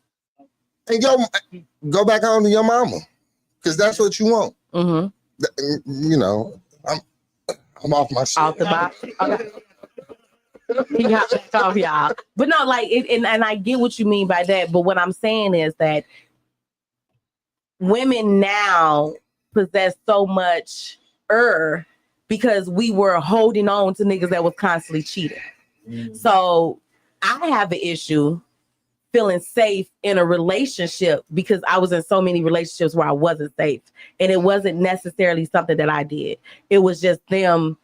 And go back home to your mama because that's what you want. You know, I'm off my shit. Off the box. Okay. He got back off, y'all. But no, like, and I get what you mean by that. But what I'm saying is that women now possess so much because we were holding on to niggas that was constantly cheating. So I have an issue feeling safe in a relationship because I was in so many relationships where I wasn't safe. And it wasn't necessarily something that I did. It was just them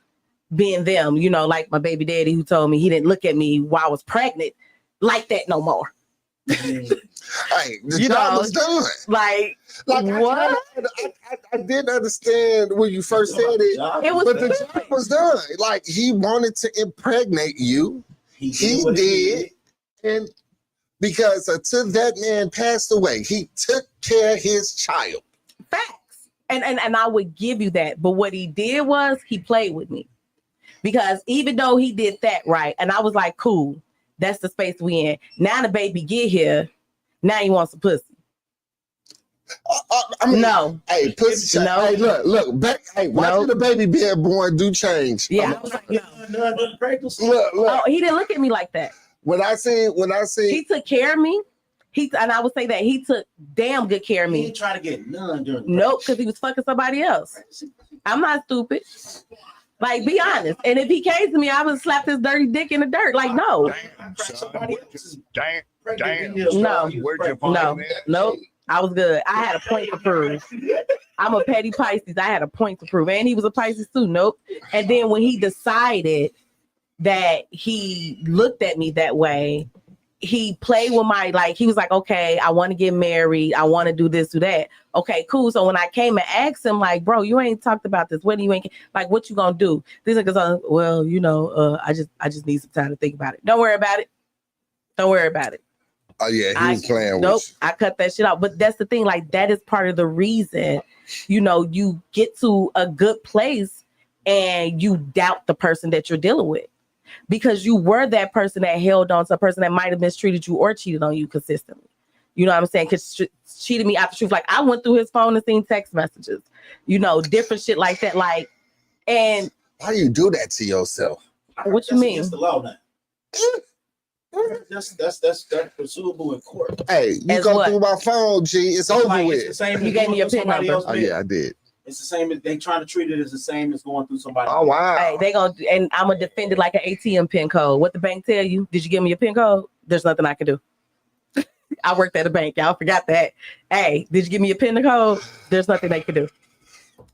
being them, you know, like my baby daddy who told me he didn't look at me while I was pregnant like that no more. Hey, the job was done. Like what? I didn't understand when you first said it, but the job was done. Like he wanted to impregnate you. He did. And Because until that man passed away, he took care of his child. Facts. And I would give you that. But what he did was he played with me. Because even though he did that right, and I was like, cool, that's the space we in. Now the baby get here. Now he wants some pussy. I mean, no. Hey, pussy. No. Hey, look. Back. Hey, watching the baby being born do change. Yeah. I was like, no. Look. Oh, he didn't look at me like that. When I see, he took care of me. And I would say that he took damn good care of me. He didn't try to get none during the Nope, because he was fucking somebody else. I'm not stupid. Like, be honest. And if he came to me, I would slap his dirty dick in the dirt. Like, no. Damn. No. Nope. I was good. I had a point to prove. I'm a petty Pisces. I had a point to prove. And he was a Pisces too. Nope. And then when he decided that he looked at me that way, he played with my, like, he was like, okay, I want to get married. I want to do this, do that. Okay, cool. So when I came and asked him, like, bro, you ain't talked about this. What do you ain't, like, what you gonna do? This nigga's well, I just need some time to think about it. Don't worry about it. Don't worry about it. Oh yeah, he was playing nope, with you. I cut that shit out. But that's the thing, like, that is part of the reason, you get to a good place and you doubt the person that you're dealing with. Because you were that person that held on to a person that might have mistreated you or cheated on you consistently. You know what I'm saying? Because cheated me after truth. Like, I went through his phone and seen text messages, different shit like that. Like, and why do you do that to yourself? What you mean? Against the law now. That's pursuable in court. Hey, you go through my phone, G. It's over with. It's the same. You gave me your PIN number. Oh yeah, I did. It's the same as they trying to treat it as the same as going through somebody. Oh wow. Hey, they gonna, and I'm gonna defend it like an ATM PIN code. What the bank tell you? Did you give me your PIN code? There's nothing I can do. I worked at a bank. Y'all forgot that. Hey, did you give me your PIN code? There's nothing they can do.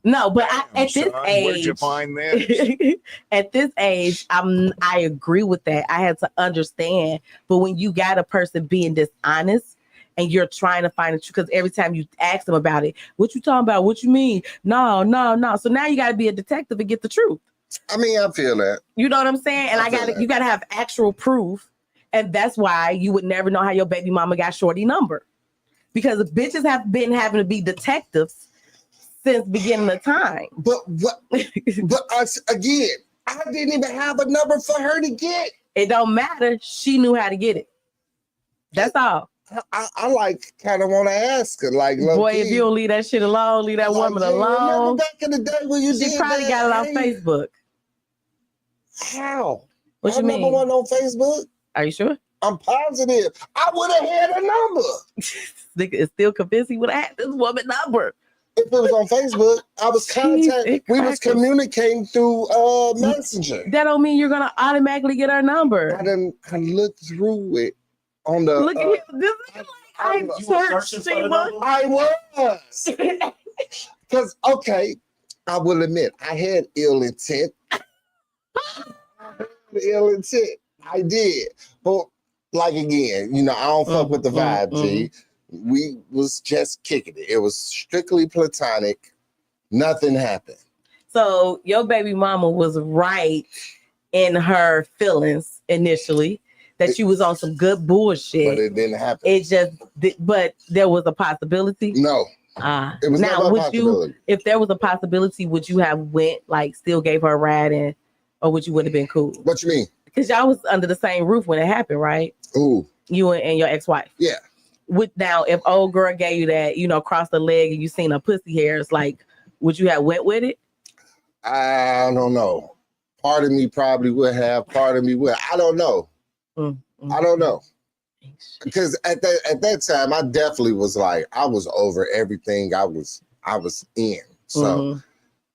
No, but at this age, where'd you find that? At this age, I agree with that. I had to understand. But when you got a person being dishonest and you're trying to find the truth, because every time you ask them about it, what you talking about? What you mean? No. So now you got to be a detective and get the truth. I mean, I feel that. You know what I'm saying? And you got to have actual proof. And that's why you would never know how your baby mama got Shorty number. Because the bitches have been having to be detectives since beginning of time. But what? Again, I didn't even have a number for her to get. It don't matter. She knew how to get it. That's all. I like kind of want to ask her, like, boy, if you don't leave that shit alone, leave that woman alone. Remember back in the day when you did she probably got it on Facebook. How? What you mean? Number one on Facebook. Are you sure? I'm positive. I would have had a number. Nigga is still convinced he would have had this woman number. If it was on Facebook, I was contacting. We was communicating through Messenger. That don't mean you're gonna automatically get our number. I looked through it on the. Look at him. This is I searched. I was. Because I will admit I had ill intent. I did, but like again, I don't fuck with the vibe, G. We was just kicking it. It was strictly platonic. Nothing happened. So your baby mama was right in her feelings initially that you was on some good bullshit. But it didn't happen. It just, but there was a possibility. No. It was now, would you, if there was a possibility, would you have went still gave her a ride or would you would have been cool? What you mean? Because y'all was under the same roof when it happened, right? Ooh. You and your ex-wife. Yeah. Now, if old girl gave you that, cross the leg and you seen her pussy hairs, would you have went with it? I don't know. Part of me probably would have. Part of me would. I don't know. I don't know. Because at that time, I definitely was I was over everything I was in. So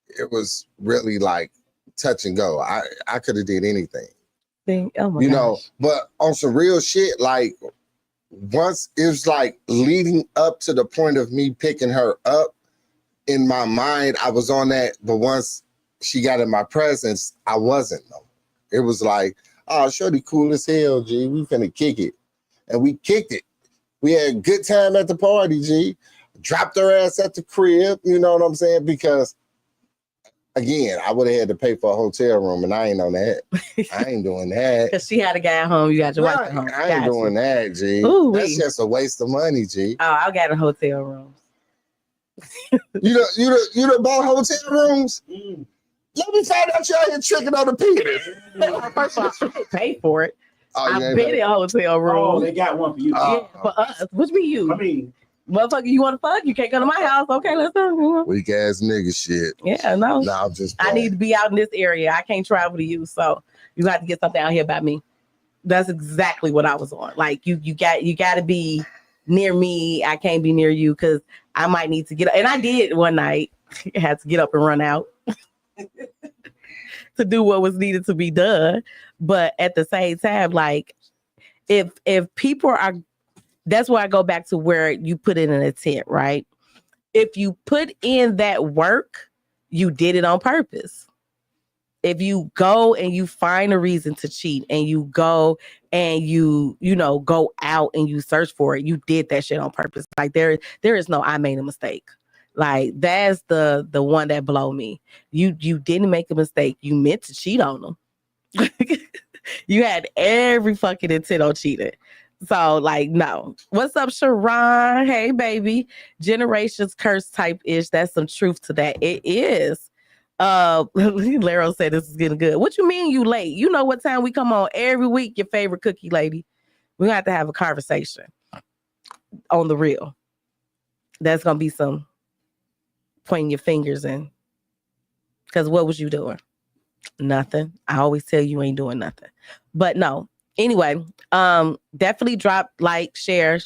it was really touch and go. I could have did anything. Oh my gosh. But on some real shit, once it was leading up to the point of me picking her up, in my mind, I was on that. But once she got in my presence, I wasn't. No. It was oh, shorty cool as hell, G. We finna kick it. And we kicked it. We had a good time at the party, G. Dropped her ass at the crib, you know what I'm saying? Because Again, I would have had to pay for a hotel room, and I ain't on that. I ain't doing that. Because she had a guy at home, you got your wife Right. at home. I ain't doing that, G. Ooh, That's just a waste of money, G. Oh, I got a hotel room. You done bought hotel rooms? Mm. Let me find out y'all here tricking on the penis. First of all, I didn't pay for it. Oh, you I've ain't been pay- in a hotel room. Oh, they got one for you. Oh. Yeah, for us. Which be you? I mean, Motherfucker, you want to fuck? You can't come to my house. Okay, let's go. Weak ass nigga shit. Yeah, no. Nah, I'm just I playing. need to be out in this area. I can't travel to you, so you have to get something out here by me. That's exactly what I was on. Like you got to be near me. I can't be near you because I might need to get up. And I did one night. I had to get up and run out to do what was needed to be done. But at the same time, like if people are, that's where I go back to where you put in an intent, right? If you put in that work, you did it on purpose. If you go and you find a reason to cheat and you go and you go out and you search for it, you did that shit on purpose. Like there is no I made a mistake. Like that's the one that blow me. You didn't make a mistake. You meant to cheat on them. You had every fucking intent on cheating. So like, no. What's up, Sharon? Hey, baby. Generations curse type ish. That's some truth to that. It is. Laro said this is getting good. What you mean you late? You know what time we come on every week, your favorite cookie lady. We're gonna have to have a conversation on the real. That's gonna be some pointing your fingers in. Because what was you doing? Nothing. I always tell you ain't doing nothing. But no. Anyway, definitely drop, like, share.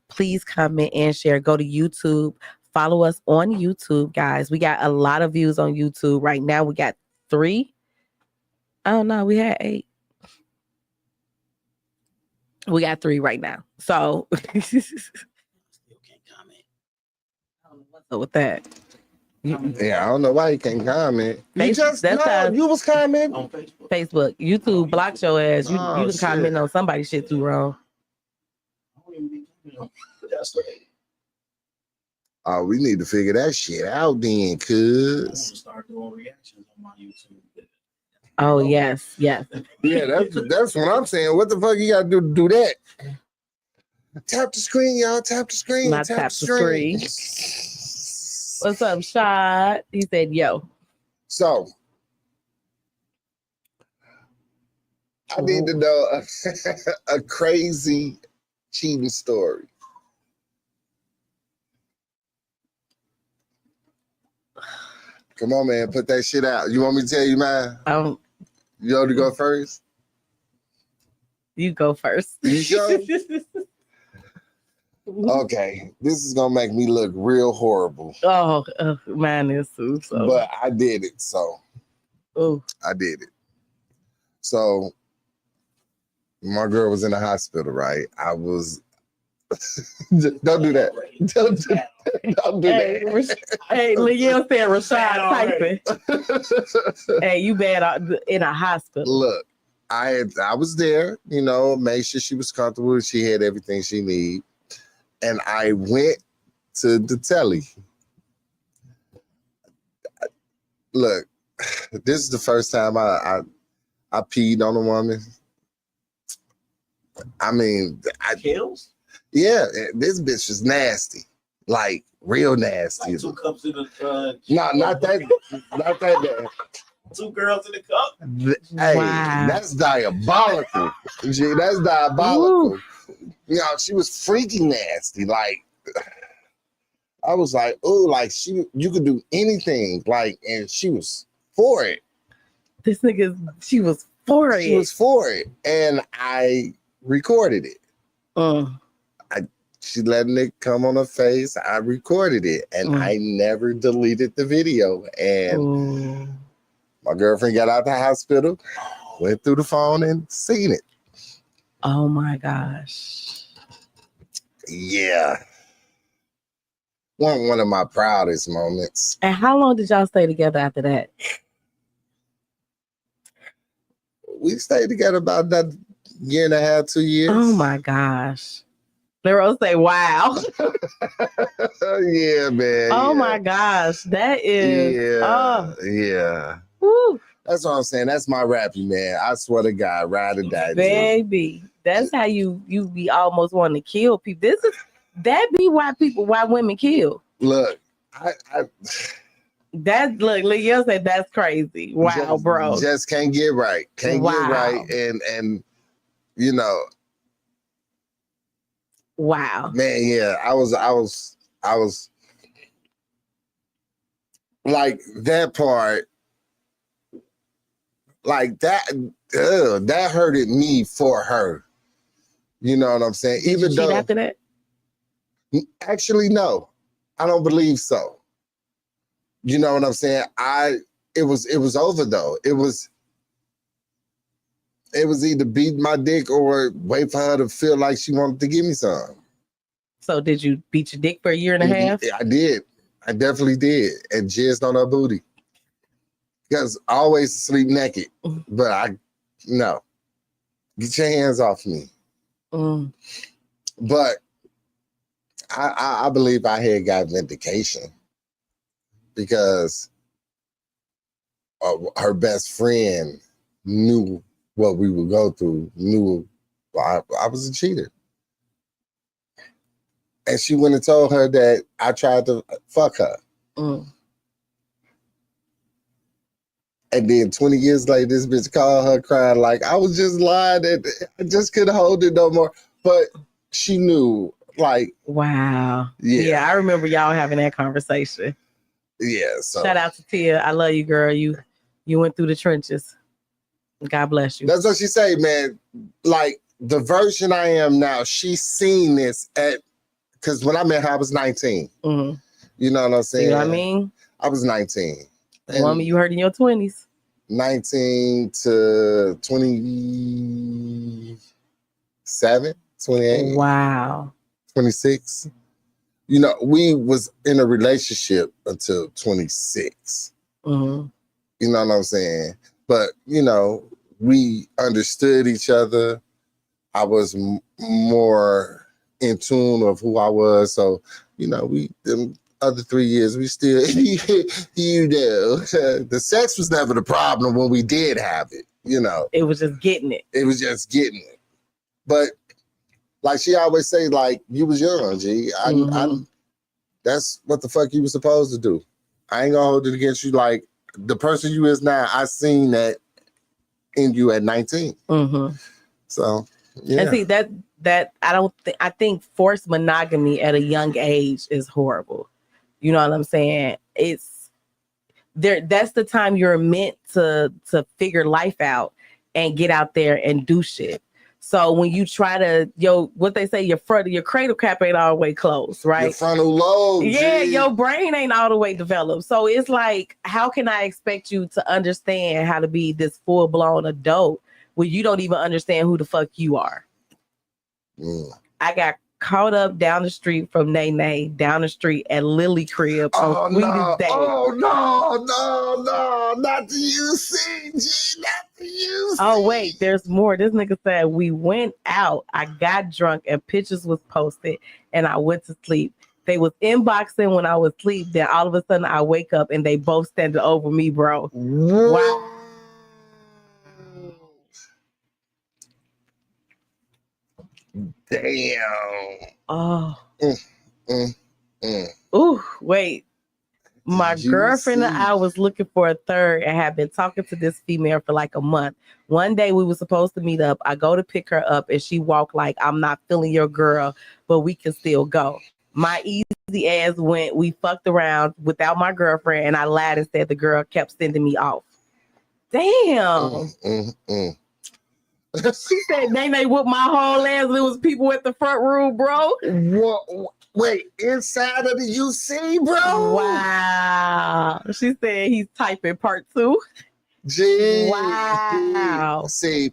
Please comment and share. Go to YouTube. Follow us on YouTube, guys. We got a lot of views on YouTube right now. We got 3. Oh no, we had 8. We got 3 right now. So still can't comment. I don't know what's up with that. Yeah, I don't know why you can't comment. You just That's no, how- you was commenting. On Facebook. Facebook, YouTube blocked your ass. You Oh, can comment shit. on somebody's shit too wrong. I don't even be commenting on- That's right. Oh, we need to figure that shit out then, I want cuz. to start doing reactions on my YouTube. Oh yes. Yeah, that's what I'm saying. What the fuck you gotta do to do that? Tap the screen, y'all. Tap the screen. Not tap the screen. What's up, Shad? He said, yo. So, I need to know a crazy cheating story. Come on, man. Put that shit out. You want me to tell you mine? You want to go first? You go first. You sure? Okay. This is going to make me look real horrible. Oh, mine is too. So. But I did it. So, Oh. I did it. So, my girl was in the hospital, right? I was. Don't do that. Don't do that. Hey, Leah said Rashad typing. Hey, you bad in a hospital. Look, I was there, made sure she was comfortable. She had everything she needed. And I went to the telly. Look, this is the first time I peed on a woman. I mean, Kills? yeah, this bitch was nasty. Like, real nasty. Like 2 cups in the No, not that. Not that. 2 girls in the cup. Hey, Wow. that's diabolical. Gee, that's diabolical. She was freaking nasty. Like, I was like, oh, like you could do anything. Like, and she was for it. This nigga, she was for it. She was for it, and I recorded it. She letting it come on her face. I recorded it, and I never deleted the video. And my girlfriend got out the hospital, went through the phone, and seen it. Oh my gosh. Yeah. One of my proudest moments. And how long did y'all stay together after that? We stayed together about that 1.5 years, 2 years. Oh my gosh. Leroy say, wow. Yeah, man. Oh yeah. my gosh. That is Yeah. whew, That's what I'm saying. That's my rappy, man. I swear to God, ride or die, G. baby. That's how you be almost wanting to kill people. That be why women kill. Look, Look, Leo said that's crazy. Wow, bro. Just can't get right. Can't get right. And you know, wow. man, yeah, I was like that part, like that, that hurted me for her. You know what I'm saying? Did Even you though cheat after that? actually, no, I don't believe so. You know what I'm saying? It was over though. It was either beat my dick or wait for her to feel like she wanted to give me some. So did you beat your dick for a year and a half? I did. I definitely did. And jizzed on her booty. Because I always sleep naked. But no. Get your hands off me. Mm. But I believe I had got vindication. Because her best friend knew what we would go through, knew I was a cheater. And she went and told her that I tried to fuck her. Mm. And then 20 years later, this bitch called her crying like, I was just lying and I just couldn't hold it no more. But she knew, like, wow. Yeah, I remember y'all having that conversation. Yeah. So shout out to Tia. I love you, girl. You went through the trenches. God bless you. That's what she say, man. Like the version I am now, she's seen this because when I met her, I was 19. Mm-hmm. You know what I'm saying? You know what I mean? I was 19. The woman you heard in your 20s. 19 to 27, 28. Wow. 26. You know, we was in a relationship until 26. Mm-hmm. You know what I'm saying? But, you know, we understood each other. I was more in tune of who I was. So, you know, them other 3 years, we still, you know, the sex was never the problem when we did have it, you know. It was just getting it. It was just getting it. But like she always say, like, you was young, G. That's what the fuck you was supposed to do. I ain't gonna hold it against you. Like, the person you is now, I seen that in you at 19. Mm-hmm. So, yeah. And see, I think forced monogamy at a young age is horrible. You know what I'm saying? It's there. That's the time you're meant to figure life out and get out there and do shit. So when you try to, what they say, your cradle cap ain't all the way closed, right? Your frontal lobe. Yeah, G. your brain ain't all the way developed. So it's like, how can I expect you to understand how to be this full-blown adult when you don't even understand who the fuck you are? Mm. I got caught up down the street from Nene, down the street at Lily Crib on Sweetest Day. Oh, no, not the UC, G, not the UC. Oh, wait, there's more. This nigga said, we went out, I got drunk, and pictures was posted, and I went to sleep. They was inboxing when I was asleep. Then all of a sudden, I wake up, and they both standing over me, bro. Wow. Damn. Oh. Ooh, wait. My girlfriend and I was looking for a third and had been talking to this female for like a month. One day we were supposed to meet up. I go to pick her up and she walked like, I'm not feeling your girl, but we can still go. My easy ass went, we fucked around without my girlfriend, and I lied and said the girl kept sending me off. Damn. She said, Nene whooped my whole ass. There was people at the front room, bro. What? Wait, inside of the UC, bro? Wow. She said he's typing part 2. Gee. Wow. See.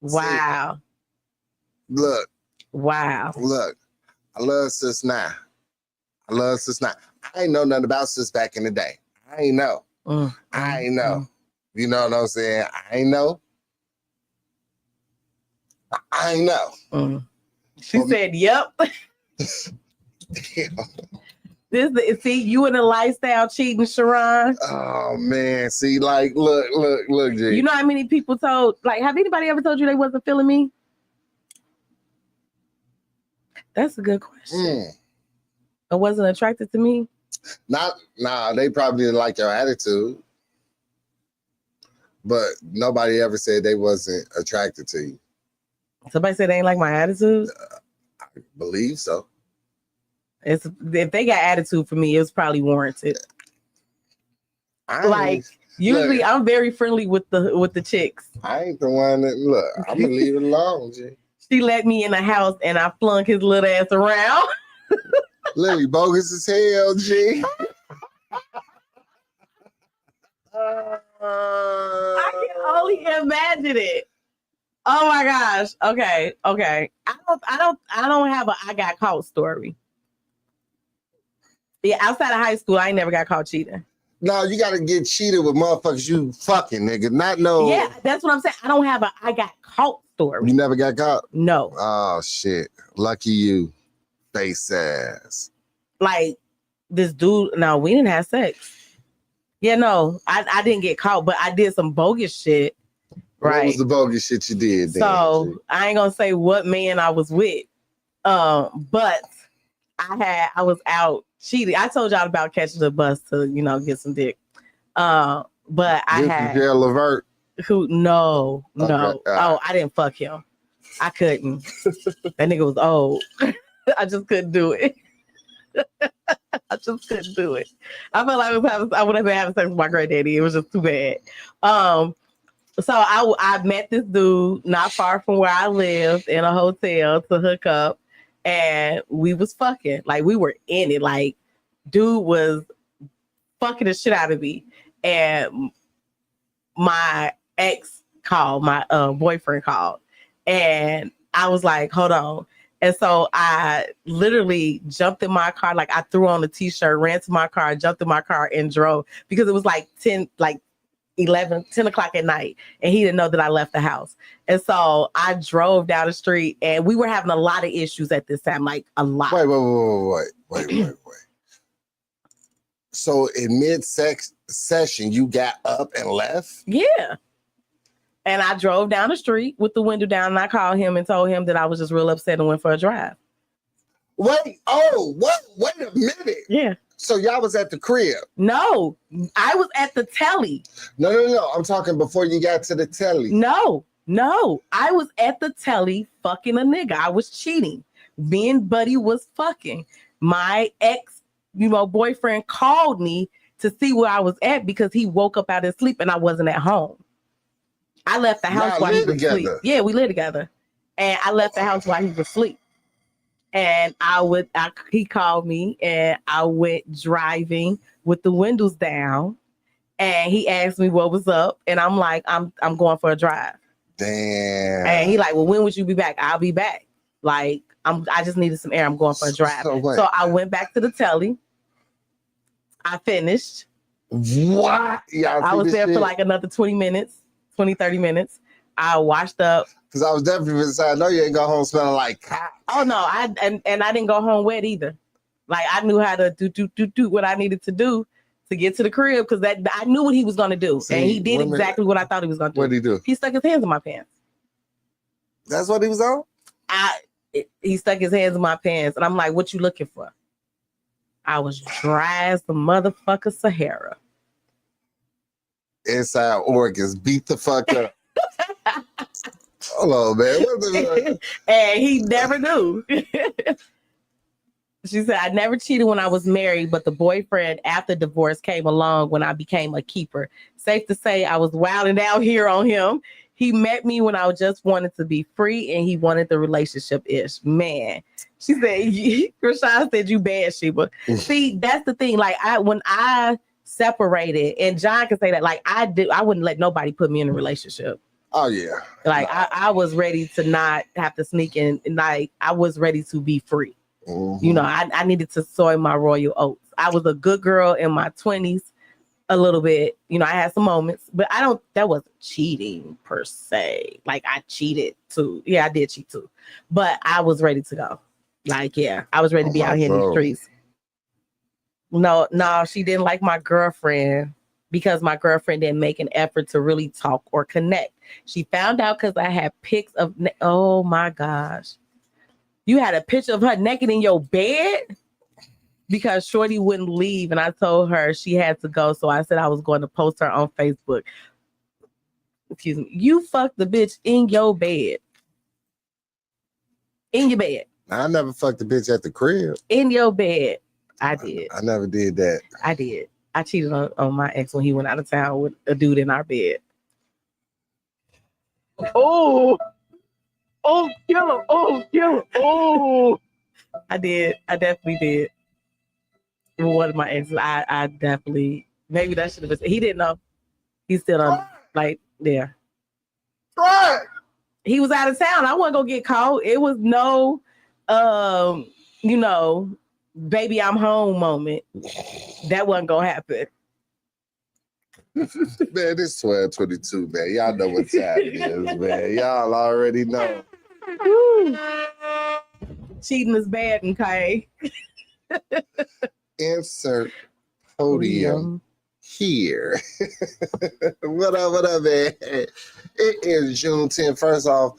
Wow. Look. Wow. Look. I love sis now. I ain't know nothing about sis back in the day. I ain't know. I ain't know. You know what I'm saying? I ain't know. She said, "Yep." See, you in a lifestyle cheating, Sharon. Oh man, see, like, look, G. You know how many people told? Like, have anybody ever told you they wasn't feeling me? That's a good question. I wasn't attracted to me. Nah, they probably didn't like your attitude. But nobody ever said they wasn't attracted to you. Somebody said they ain't like my attitude? I believe so. If they got attitude for me, it was probably warranted. Usually look, I'm very friendly with the chicks. I ain't the one that look. I'm gonna leave it alone, G. She let me in the house and I flung his little ass around. Lily bogus as hell, G. I can only imagine it. Oh my gosh. Okay. I don't have a I got caught story. Yeah, outside of high school, I ain't never got caught cheating. No, you gotta get cheated with motherfuckers you fucking, nigga. Not no. Yeah, that's what I'm saying. I don't have a I got caught story. You never got caught? No. Oh shit. Lucky you. Face ass. Like this dude, no, we didn't have sex. Yeah, no, I didn't get caught, but I did some bogus shit. Right. What was the bogus shit you did then? So I ain't gonna say what man I was with. But I was out cheating. I told y'all about catching the bus to, get some dick. But I had Levert. Who no. Oh, I didn't fuck him. I couldn't. That nigga was old. I just couldn't do it. I just couldn't do it. I felt like I would have been having sex with my granddaddy. It was just too bad. So I met this dude not far from where I lived in a hotel to hook up, and we was fucking. Like, we were in it. Like, dude was fucking the shit out of me. And my ex called, my boyfriend called, and I was like, hold on. And so I literally jumped in my car. Like, I threw on a t-shirt, ran to my car, jumped in my car and drove, because it was like 10 o'clock at night, and he didn't know that I left the house. And so I drove down the street, and we were having a lot of issues at this time, like a lot. Wait. So in mid-sex session, you got up and left? Yeah. And I drove down the street with the window down, and I called him and told him that I was just real upset and went for a drive. Wait a minute. Yeah. So y'all was at the crib? No, I was at the telly. No. I'm talking before you got to the telly. No. I was at the telly fucking a nigga. I was cheating. Me and Buddy was fucking. My ex, boyfriend called me to see where I was at because he woke up out of sleep and I wasn't at home. I left the house while he was asleep. Yeah, we lived together. And I left the house while he was asleep. And he called me, and I went driving with the windows down, and he asked me what was up, and I'm like, I'm going for a drive. Damn. And he like, well, when would you be back? I'll be back. Like, I just needed some air. I'm going for a drive. So I went back to the telly. I finished. What? Yeah, I was there for like another 30 minutes. I washed up. Because I was definitely inside. I know you ain't go home smelling like cock. Oh no, I didn't go home wet either. Like, I knew how to do what I needed to do to get to the crib, because I knew what he was gonna do. See, and he did exactly what I thought he was gonna do. What did he do? He stuck his hands in my pants. That's what he was on? He stuck his hands in my pants, and I'm like, what you looking for? I was dry as the motherfucker Sahara. Inside organs, beat the fuck up. Hold on, man. And he never knew. She said, I never cheated when I was married, but the boyfriend after divorce came along when I became a keeper. Safe to say, I was wilding out here on him. He met me when I just wanted to be free, and he wanted the relationship-ish. Man. She said, Rashawn said, you bad, Sheba. See, that's the thing. Like, when I separated, and John can say that, like, I wouldn't let nobody put me in a relationship. Oh yeah. Like, no. I was ready to not have to sneak in, and like, I was ready to be free. Mm-hmm. I needed to sow my royal oats. I was a good girl in my 20s, a little bit. You know, I had some moments, but that wasn't cheating per se. Like I cheated too. Yeah, I did cheat too. But I was ready to go. Like, yeah, I was ready to be out here in these streets. No, she didn't like my girlfriend because my girlfriend didn't make an effort to really talk or connect. She found out because I had pics of, oh my gosh. You had a picture of her naked in your bed? Because Shorty wouldn't leave, and I told her she had to go. So I said I was going to post her on Facebook. Excuse me. You fucked the bitch in your bed. In your bed. I never fucked the bitch at the crib. In your bed. I did. I never did that. I did. I cheated on my ex when he went out of town with a dude in our bed. Oh, kill him. Oh, kill him. Oh. I did. I definitely did. One of my exes, I definitely, maybe that should have been, he didn't know. He's still on, like, there. Right. He was out of town. I wasn't gonna get caught. It was no, you know, baby, I'm home moment. That wasn't gonna happen. Man, it's 12:22, man. Y'all know what time it is, man. Y'all already know. Woo. Cheating is bad, okay? Insert podium here. What up, man? It is June 10th. First off,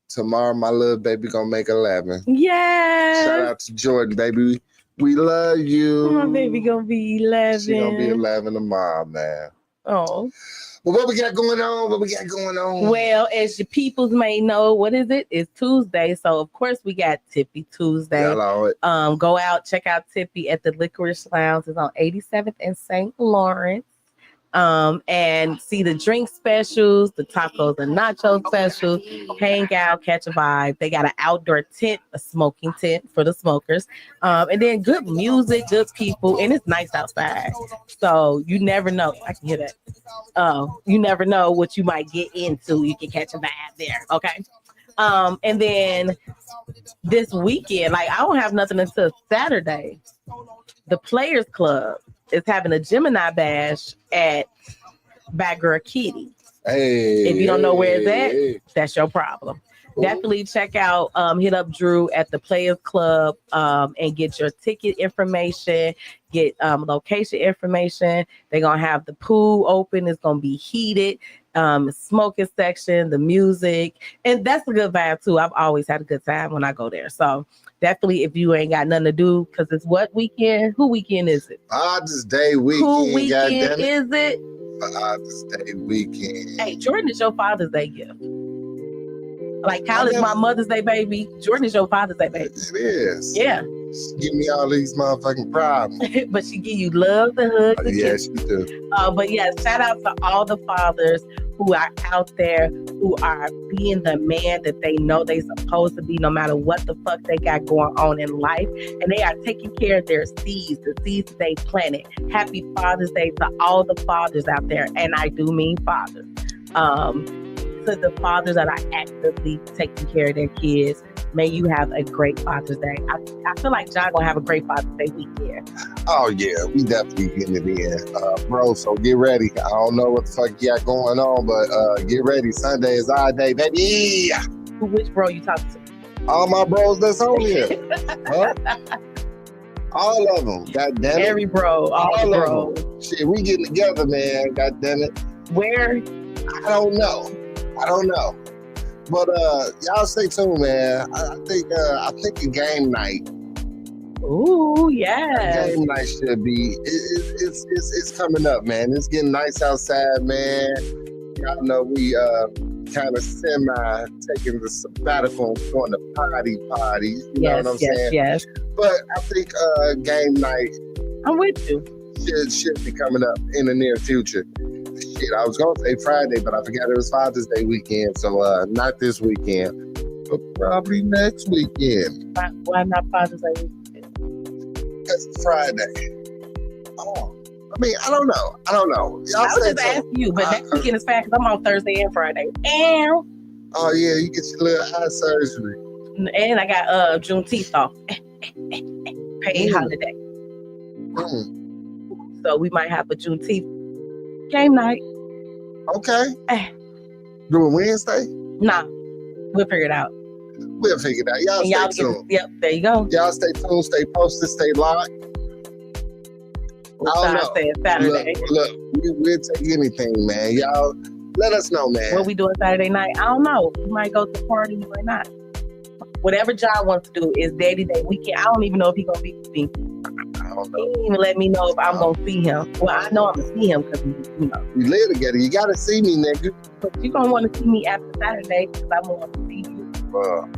tomorrow my little baby gonna make 11. Yeah. Shout out to Jordan, baby. We love you. My baby gonna be 11. She gonna be 11 tomorrow, man. Oh. Well, what we got going on? Well, as your peoples may know, what is it? It's Tuesday. So, of course, we got Tippy Tuesday. Hello. Go out, check out Tippy at the Licorice Lounge. It's on 87th and St. Lawrence. And see the drink specials, the tacos and nacho specials, hang out, catch a vibe. They got an outdoor tent, a smoking tent for the smokers. And then good music, good people, and it's nice outside. So you never know. I can hear that. You never know what you might get into. You can catch a vibe there. Okay. And then this weekend, like I don't have nothing until Saturday. The Players Club is having a Gemini bash at Bad Girl Kitty. Hey, if you don't know where it's at, that's your problem. Ooh. Definitely check out, hit up Drew at the Players Club and get your ticket information, get location information. They're going to have the pool open. It's going to be heated. Smoking section, the music, and that's a good vibe too. I've always had a good time when I go there. So definitely, if you ain't got nothing to do, because it's what weekend? Who weekend is it? Father's Day weekend. Who weekend is it? Father's Day weekend. Hey, Jordan is your Father's Day gift. Like Kyle is my Mother's Day baby. Jordan is your Father's Day baby. It is. Yeah. She give me all these motherfucking problems. But she give you love, the hug, the yes, she do. But yeah, shout out to all the fathers who are out there, who are being the man that they know they supposed to be, no matter what the fuck they got going on in life. And they are taking care of their seeds, the seeds that they planted. Happy Father's Day to all the fathers out there. And I do mean fathers. To the fathers that are actively taking care of their kids, may you have a great Father's Day. I feel like John gonna have a great Father's Day weekend. Oh yeah, we definitely getting it in, bro. So get ready. I don't know what the fuck you got going on, but get ready. Sunday is our day, baby. Which bro you talking to? All my bros that's on here. Huh? All of them. God damn it. Every bro, all the bros. Shit, we getting together, man. God damn it. Where? I don't know. But y'all stay tuned, man. I think a game night. Ooh, yeah. Game night should be. It's coming up, man. It's getting nice outside, man. Y'all know we kind of semi taking the sabbatical and going to parties. You know what I'm saying? Yes. But I think game night. I'm with you. Should be coming up in the near future. Shit, I was gonna say Friday, but I forgot it was Father's Day weekend, so not this weekend, but probably next weekend. Why not Father's Day weekend? Because it's Friday. Oh, I mean, I don't know. Y'all I was just asking you, but next weekend is fine because I'm on Thursday and Friday. And oh yeah, you get your little eye surgery. And I got Juneteenth off. Paid holiday. So we might have a Juneteenth game night. Okay. Doing Wednesday? Nah, we'll figure it out. We'll figure it out. Y'all stay tuned. Yep, there you go. Y'all stay tuned, stay posted, stay locked. We'll try to say it's Saturday. Look, we'll take anything, man. Y'all let us know, man. What we doing Saturday night? I don't know. We might go to the party or not. Whatever John wants to do is Daddy Day weekend. I don't even know if he's gonna be with me. I don't know. He didn't even let me know if I'm gonna see him. Well, I know I'm gonna see him because we live together. You gotta see me, nigga. But you gonna want to see me after Saturday because I'm gonna want to see you. Well,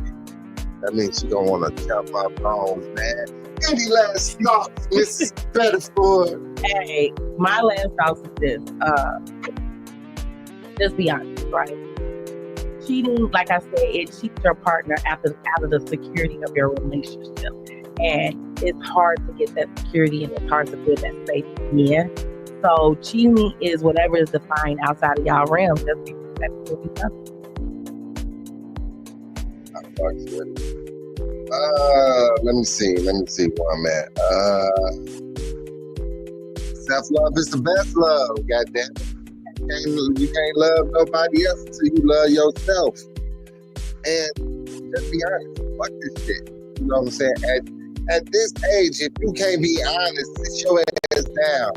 that means you gonna want to chop my bones, man. Any last thoughts, Mrs. Bedford? Hey, my last thoughts is this. Just be honest, right? Cheating, like I said, it cheats your partner out of the security of your relationship. And it's hard to get that security and it's hard to feel that safety again. So cheating is whatever is defined outside of y'all realm. Just be respectful of each other. Let me see where I'm at. Self-love is the best love, goddamn. You can't love nobody else until you love yourself. And just be honest, fuck this shit. You know what I'm saying? At this age, if you can't be honest, sit your ass down.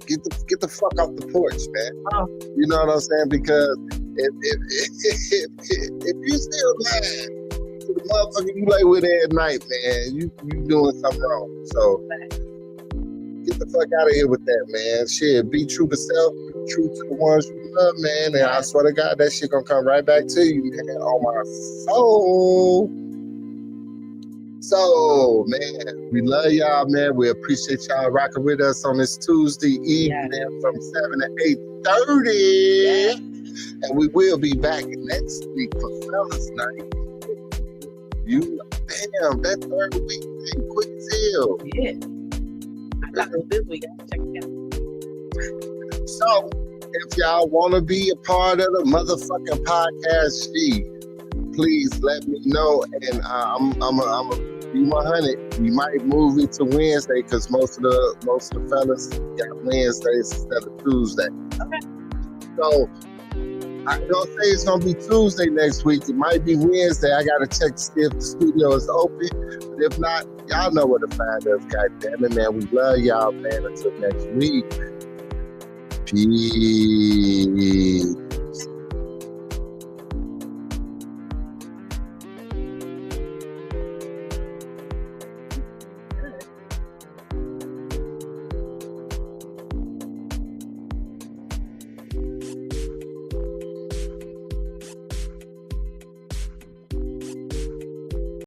Get the fuck off the porch, man. You know what I'm saying? Because if you still mad to the motherfucker you lay with at night, man, you doing something wrong. So get the fuck out of here with that, man. Shit, be true to self, be true to the ones you love, man. And I swear to God, that shit gonna come right back to you, man. On my soul. So, man, we love y'all, man. We appreciate y'all rocking with us on this Tuesday evening from 7 to 8:30. Yeah. And we will be back next week for Fellas Night. Damn, that third week thing quick as hell. Yeah. I got it this week. I check it out. So, if y'all want to be a part of the motherfucking podcast feed, please let me know. And I'm be 100. We might move it to Wednesday because most of the fellas got Wednesdays instead of Tuesday. Okay. So I don't say it's gonna be Tuesday next week. It might be Wednesday. I gotta check to see if the studio is open. But if not, y'all know where to find us. God damn it, man. We love y'all, man. Until next week. Peace.